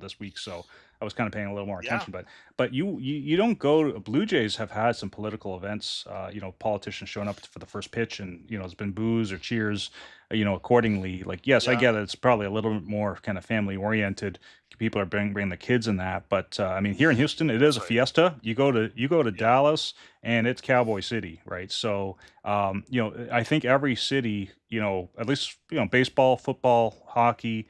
Speaker 1: this week, so I was kind of paying a little more
Speaker 4: Yeah,
Speaker 1: attention. But you don't go. Blue Jays have had some political events. Politicians showing up for the first pitch, and it's been boos or cheers, accordingly. Like, yes, I
Speaker 4: yeah,
Speaker 1: get it. It's probably a little bit more kind of family oriented. People are bringing the kids in that, but I mean, here in Houston, it is
Speaker 4: that's
Speaker 1: a
Speaker 4: right.
Speaker 1: fiesta. You go to
Speaker 4: Yeah,
Speaker 1: Dallas, and it's Cowboy City, right? So I think every city, at least, baseball, football, hockey,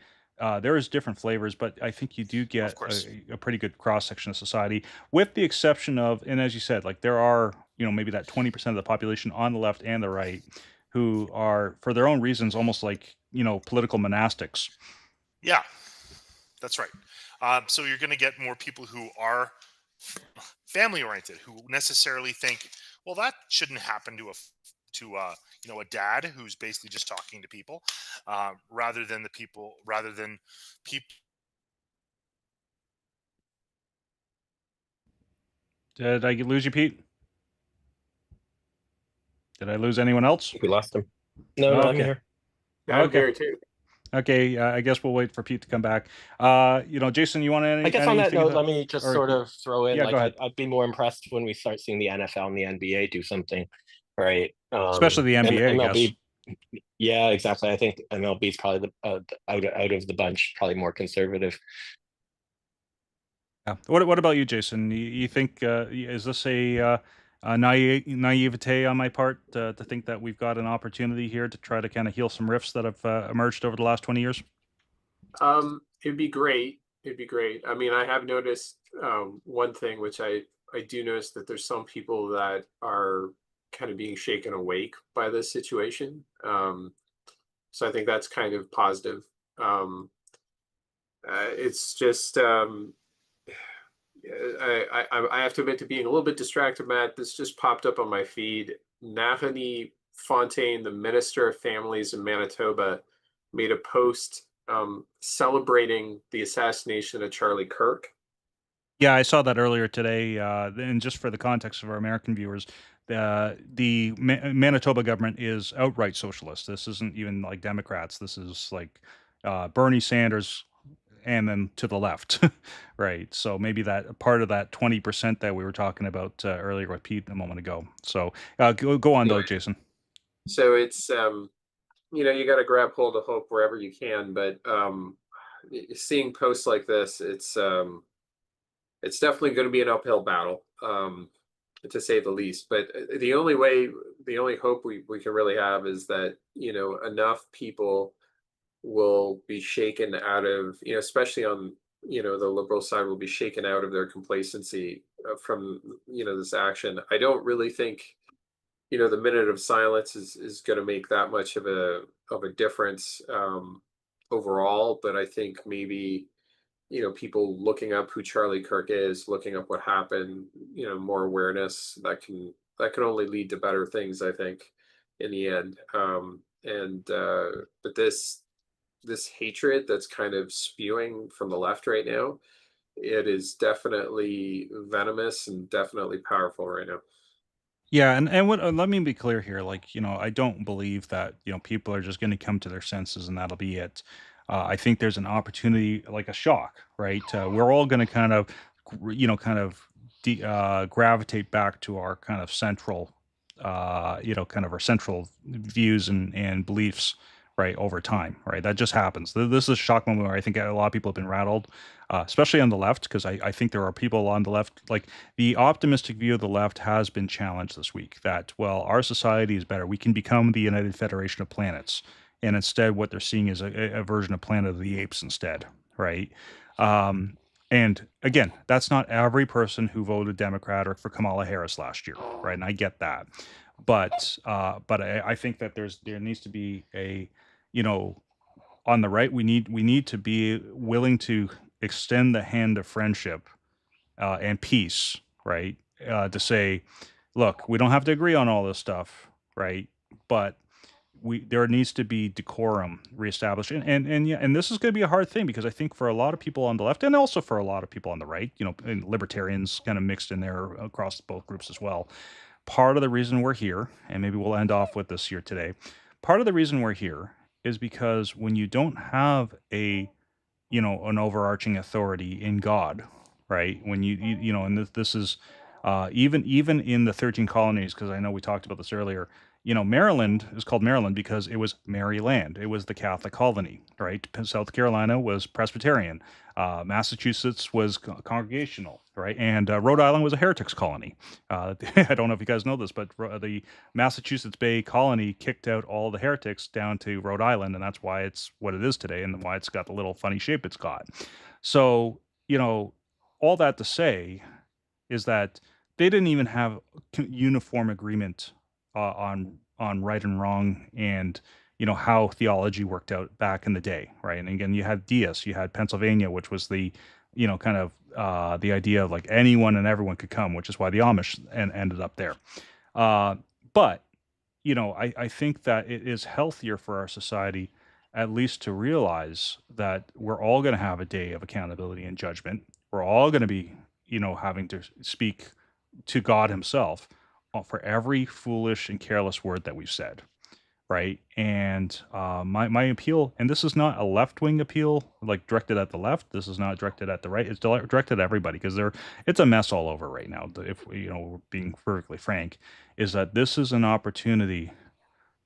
Speaker 1: there is different flavors, but I think you do
Speaker 4: of
Speaker 1: get
Speaker 4: course.
Speaker 1: a pretty good cross section of society, with the exception of, and as you said, like there are, maybe that 20% of the population on the left and the right who are, for their own reasons, almost like, political monastics.
Speaker 4: Yeah, that's right. So you're going to get more people who are family oriented, who necessarily think, well, that shouldn't happen to a dad who's basically just talking to people, rather than people.
Speaker 1: Did I lose you, Pete? Did I lose anyone else?
Speaker 2: we lost him. No, I'm
Speaker 1: Okay.
Speaker 2: here.
Speaker 3: Yeah, I'm
Speaker 1: Okay.
Speaker 3: here too.
Speaker 1: Okay, I guess we'll wait for Pete to come back. Jason, you want
Speaker 2: I guess on that
Speaker 1: anything
Speaker 2: note, let me just
Speaker 1: or
Speaker 2: sort of throw in
Speaker 1: yeah, go
Speaker 2: like
Speaker 1: ahead.
Speaker 2: I'd be more impressed when we start seeing the NFL and the NBA do something, right?
Speaker 1: Especially the NBA, I guess.
Speaker 2: MLB, yeah, exactly. I think MLB is probably out of the bunch, probably more conservative.
Speaker 1: Yeah. What about you, Jason? You think is this a naivete on my part to think that we've got an opportunity here to try to kind of heal some rifts that have emerged over the last 20 years?
Speaker 3: It'd be great. It'd be great. I mean, I have noticed one thing, which I do notice that there's some people that are kind of being shaken awake by this situation. So I think that's kind of positive. Um, it's just I have to admit to being a little bit distracted, Matt. This just popped up on my feed. Nathaniel Fontaine, the Minister of Families in Manitoba, made a post celebrating the assassination of Charlie Kirk.
Speaker 1: Yeah, I saw that earlier today. And just for the context of our American viewers, the Manitoba government is outright socialist. This isn't even like Democrats. This is like Bernie Sanders and then to the left, right? So maybe that part of that 20% that we were talking about earlier with Pete a moment ago. So go on though,
Speaker 3: Anyway,
Speaker 1: Jason.
Speaker 3: so it's you got to grab hold of hope wherever you can, but seeing posts like this, it's definitely going to be an uphill battle, to say the least. But the only hope we can really have is that enough people will be shaken out of, especially on the liberal side, will be shaken out of their complacency from this action. I don't really think the minute of silence is going to make that much of a difference overall, but I think maybe people looking up who Charlie Kirk is, looking up what happened, more awareness that can only lead to better things, I think, in the end. And but this hatred that's kind of spewing from the left right now, it is definitely venomous and definitely powerful right now.
Speaker 1: Yeah, and what let me be clear here. Like, I don't believe that people are just going to come to their senses and that'll be it. I think there's an opportunity, like a shock, right? We're all going to kind of, kind of gravitate back to our kind of central, kind of our central views and beliefs, right, over time, right? That just happens. This is a shock moment where I think a lot of people have been rattled, especially on the left, because I think there are people on the left, like the optimistic view of the left has been challenged this week that, well, our society is better. We can become the United Federation of Planets. And instead, what they're seeing is a version of Planet of the Apes instead, right? Um, and again, that's not every person who voted Democrat or for Kamala Harris last year, right? And I get that, but I think that there needs to be a, you know, on the right, we need to be willing to extend the hand of friendship and peace, right? To say, look, we don't have to agree on all this stuff, right? But there needs to be decorum reestablished, and yeah, and this is going to be a hard thing because I think for a lot of people on the left and also for a lot of people on the right, and libertarians kind of mixed in there across both groups as well. Part of the reason we're here, and maybe we'll end off with this here today. Part of the reason we're here is because when you don't have an overarching authority in God, right? When and this is even in the 13 colonies, because I know we talked about this earlier. Maryland is called Maryland because it was Maryland. It was the Catholic colony, right? South Carolina was Presbyterian. Massachusetts was congregational, right? And Rhode Island was a heretics colony. I don't know if you guys know this, but the Massachusetts Bay Colony kicked out all the heretics down to Rhode Island, and that's why it's what it is today, and why it's got the little funny shape it's got. So, all that to say is that they didn't even have uniform agreement on right and wrong, and how theology worked out back in the day, right? And again, you had Diaz, you had Pennsylvania, which was the kind of the idea of like anyone and everyone could come, which is why the Amish ended up there. But I think that it is healthier for our society at least to realize that we're all going to have a day of accountability and judgment. We're all going to be, having to speak to God Himself for every foolish and careless word that we've said, right? And my appeal, and this is not a left wing appeal, like directed at the left. This is not directed at the right. It's directed at everybody because it's a mess all over right now. If we're being perfectly frank, is that this is an opportunity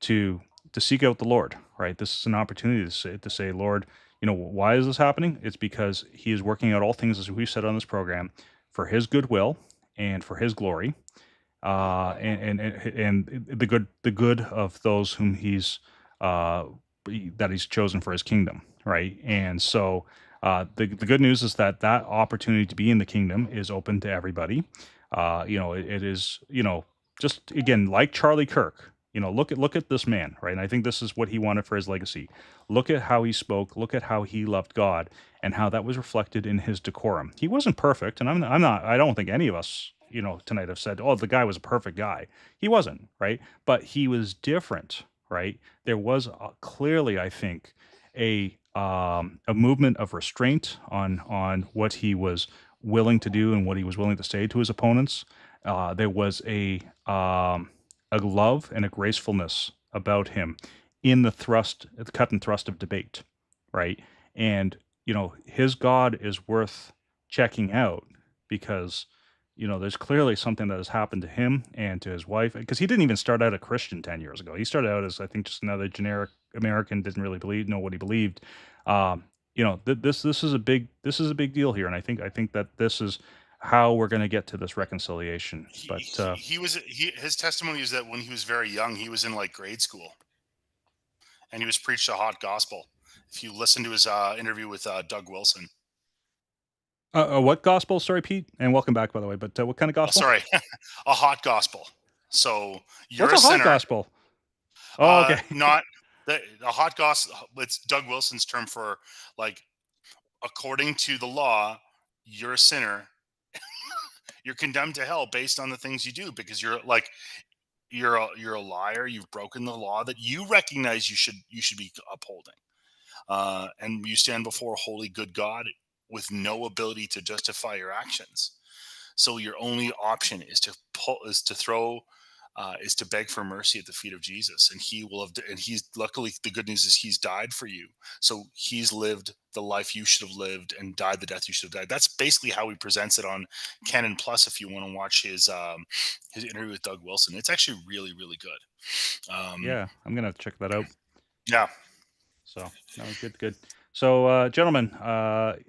Speaker 1: to seek out the Lord, right? This is an opportunity to say, Lord, why is this happening? It's because He is working out all things, as we said on this program, for His goodwill and for His glory, and the good of those whom that He's chosen for His kingdom, right? And so The good news is that opportunity to be in the kingdom is open to everybody. It is, just again, like Charlie Kirk. Look at this man, right? And I think this is what he wanted for his legacy. Look at how he spoke. Look at how he loved God, and how that was reflected in his decorum. He wasn't perfect, and I'm not. I don't think any of us, tonight have said, "Oh, the guy was a perfect guy." He wasn't, right? But he was different, right? There was clearly, I think, a movement of restraint on what he was willing to do and what he was willing to say to his opponents. There was a love and a gracefulness about him in the cut and thrust of debate, right? And his God is worth checking out because there's clearly something that has happened to him and to his wife, because he didn't even start out a Christian 10 years ago. He started out as, I think, just another generic American, didn't really know what he believed. This is a big deal here, and I think that this is how we're going to get to this reconciliation. But
Speaker 4: his testimony is that when he was very young, he was in like grade school, and he was preached a hot gospel. If you listen to his interview with Doug Wilson.
Speaker 1: What gospel? Sorry, Pete, and welcome back, by the way. But what kind of gospel?
Speaker 4: Sorry, a hot gospel. So you're
Speaker 1: What's a hot
Speaker 4: sinner.
Speaker 1: gospel? Oh, okay.
Speaker 4: Not a hot gospel. It's Doug Wilson's term for, like, according to the law, you're a sinner. You're condemned to hell based on the things you do, because you're a liar. You've broken the law that you recognize you should be upholding, and you stand before a holy, good God with no ability to justify your actions. So your only option is to beg for mercy at the feet of Jesus, and he will have. And he's, luckily, the good news is he's died for you. So he's lived the life you should have lived and died the death you should have died. That's basically how he presents it on Canon Plus. If you want to watch his interview with Doug Wilson, it's actually really, really good.
Speaker 1: Yeah, I'm gonna check that out.
Speaker 4: Yeah.
Speaker 1: So no, good. So, gentlemen,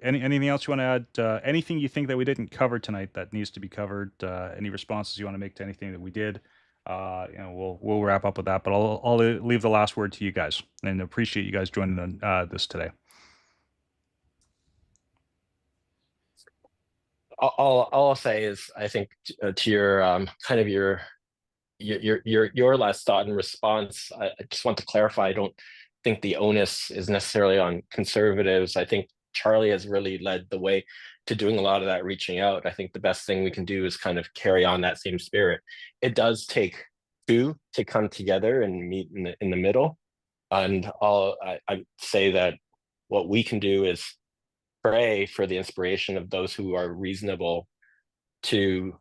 Speaker 1: anything else you want to add? Anything you think that we didn't cover tonight that needs to be covered? Any responses you want to make to anything that we did? We'll wrap up with that. But I'll leave the last word to you guys, and appreciate you guys joining this today.
Speaker 2: All I'll say is, I think, to your kind of your last thought and response, I just want to clarify. I don't think the onus is necessarily on conservatives. I think Charlie has really led the way to doing a lot of that reaching out. I think the best thing we can do is kind of carry on that same spirit. It does take two to come together and meet in the middle. And I say that what we can do is pray for the inspiration of those who are reasonable to,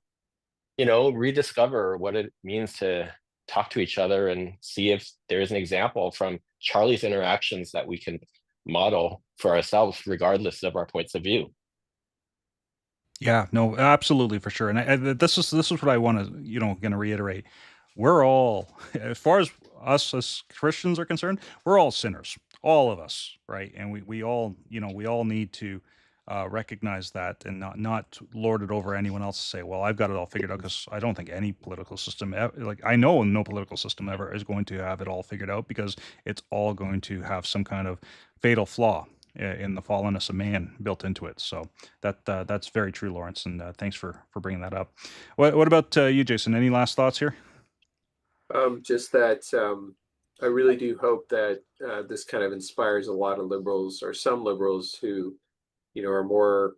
Speaker 2: rediscover what it means to talk to each other, and see if there is an example from Charlie's interactions that we can model for ourselves, regardless of our points of view.
Speaker 1: Yeah, no, absolutely, for sure. And this is what I want to, going to reiterate. We're all, as far as us as Christians are concerned, we're all sinners, all of us, right? And we all, we all need to recognize that, and not lord it over anyone else to say, well, I've got it all figured out, because I don't think any political system, I know no political system ever is going to have it all figured out, because it's all going to have some kind of fatal flaw in the fallenness of man built into it. So that's very true, Lawrence, and thanks for bringing that up. What about you, Jason? Any last thoughts here?
Speaker 3: Just that I really do hope that this kind of inspires a lot of liberals, or some liberals who, are more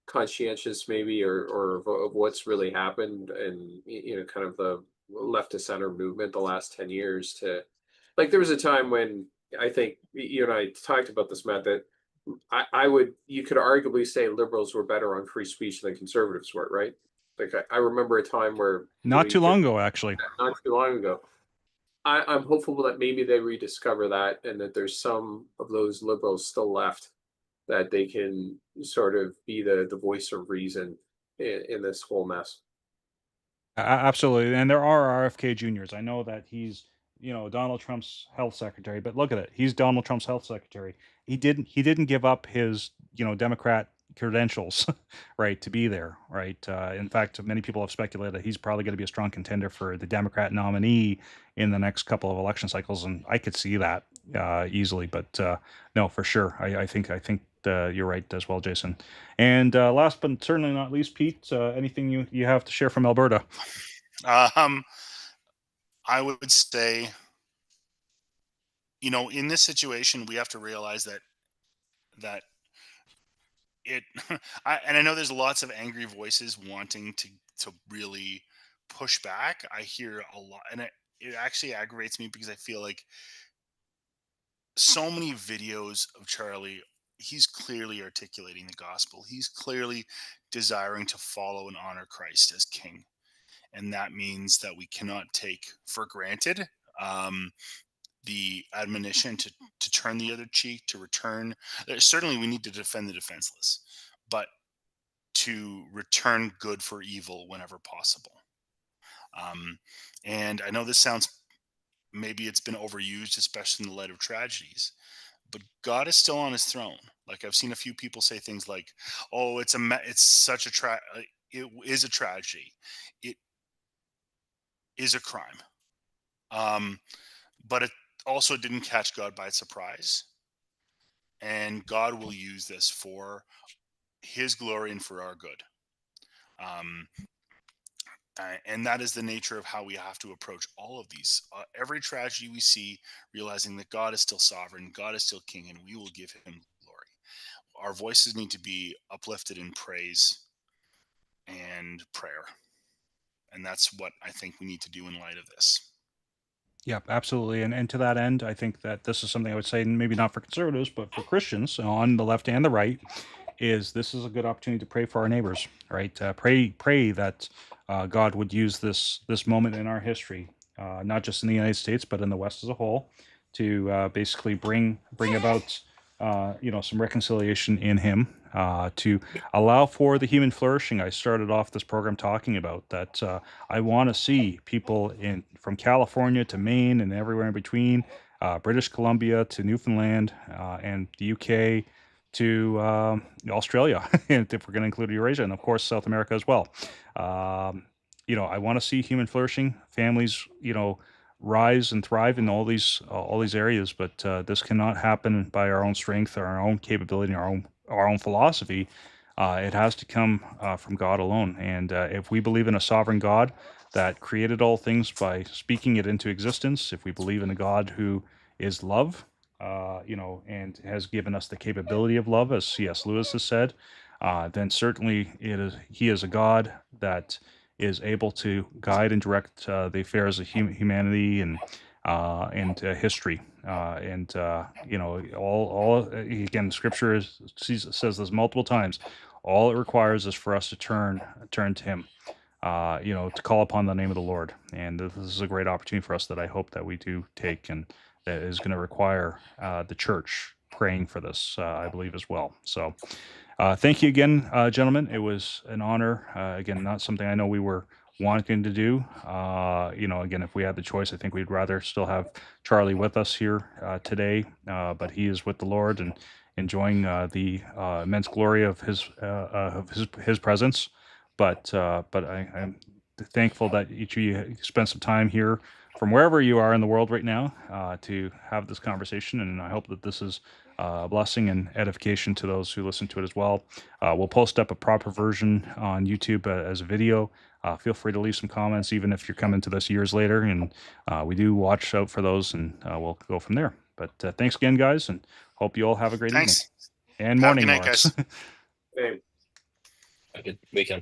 Speaker 3: conscientious maybe, or of what's really happened, and kind of the left to center movement the last 10 years, to, like, there was a time when I think you and I talked about this, Matt, that you could arguably say liberals were better on free speech than conservatives were, right? Like, I remember a time where
Speaker 1: not too long ago, actually.
Speaker 3: Not too long ago. I'm hopeful that maybe they rediscover that, and that there's some of those liberals still left, that they can sort of be the voice of reason in this whole mess.
Speaker 1: Absolutely. And there are RFK Juniors. I know that he's, Donald Trump's health secretary, but look at it. He's Donald Trump's health secretary. He didn't give up his, Democrat credentials, right, to be there, right? In fact, many people have speculated that he's probably going to be a strong contender for the Democrat nominee in the next couple of election cycles, and I could see that easily. But no, for sure, I think you're right as well, Jason. And last but certainly not least, Pete, anything you have to share from Alberta?
Speaker 4: I would say, in this situation, we have to realize that it I know there's lots of angry voices wanting to really push back. I hear a lot, and it actually aggravates me because I feel like so many videos of Charlie, he's clearly articulating the gospel. He's clearly desiring to follow and honor Christ as king. And that means that we cannot take for granted um, the admonition to turn the other cheek, to return. Certainly, we need to defend the defenseless, but to return good for evil whenever possible. And I know this sounds, maybe it's been overused, especially in the light of tragedies, but God is still on his throne. Like, I've seen a few people say things like, "Oh, it's such a it is a tragedy. It is a crime." But it also didn't catch God by surprise. And God will use this for his glory and for our good. Um, and that is the nature of how we have to approach all of these. Every tragedy we see, realizing that God is still sovereign, God is still king, and we will give him glory. Our voices need to be uplifted in praise and prayer. And that's what I think we need to do in light of this.
Speaker 1: Yeah, absolutely. And to that end, I think that this is something I would say, maybe not for conservatives, but for Christians on the left and the right, is this is a good opportunity to pray for our neighbors, right? Pray that God would use this moment in our history, not just in the United States, but in the West as a whole, to basically bring about some reconciliation in Him, to allow for the human flourishing. I started off this program talking about that. I want to see people from California to Maine and everywhere in between, British Columbia to Newfoundland, and the UK to Australia, and if we're going to include Eurasia, and of course South America as well. I want to see human flourishing, families, rise and thrive in all these areas. But this cannot happen by our own strength, or our own capability, our own philosophy. It has to come from God alone. And if we believe in a sovereign God that created all things by speaking it into existence, if we believe in a God who is love, and has given us the capability of love, as C.S. Lewis has said, then certainly He is a God that is able to guide and direct the affairs of humanity and history. All again, Scripture says this multiple times. All it requires is for us to turn to Him, to call upon the name of the Lord. And this is a great opportunity for us that I hope that we do take, and that is going to require the church praying for this, I believe, as well. So thank you again, gentlemen. It was an honor. Again, not something I know we were wanting to do. Again, if we had the choice, I think we'd rather still have Charlie with us here today, but he is with the Lord and enjoying the immense glory of his presence. But I'm thankful that each of you spent some time here from wherever you are in the world right now to have this conversation, and I hope that this is a blessing and edification to those who listen to it as well. We'll post up a proper version on YouTube as a video. Feel free to leave some comments, even if you're coming to this years later, and we do watch out for those, and we'll go from there. But thanks again, guys, and hope you all have a great
Speaker 4: Thanks.
Speaker 1: evening and
Speaker 4: Have a
Speaker 1: morning,
Speaker 4: good night,
Speaker 1: Morris.
Speaker 4: guys.
Speaker 3: Same.
Speaker 2: A good weekend.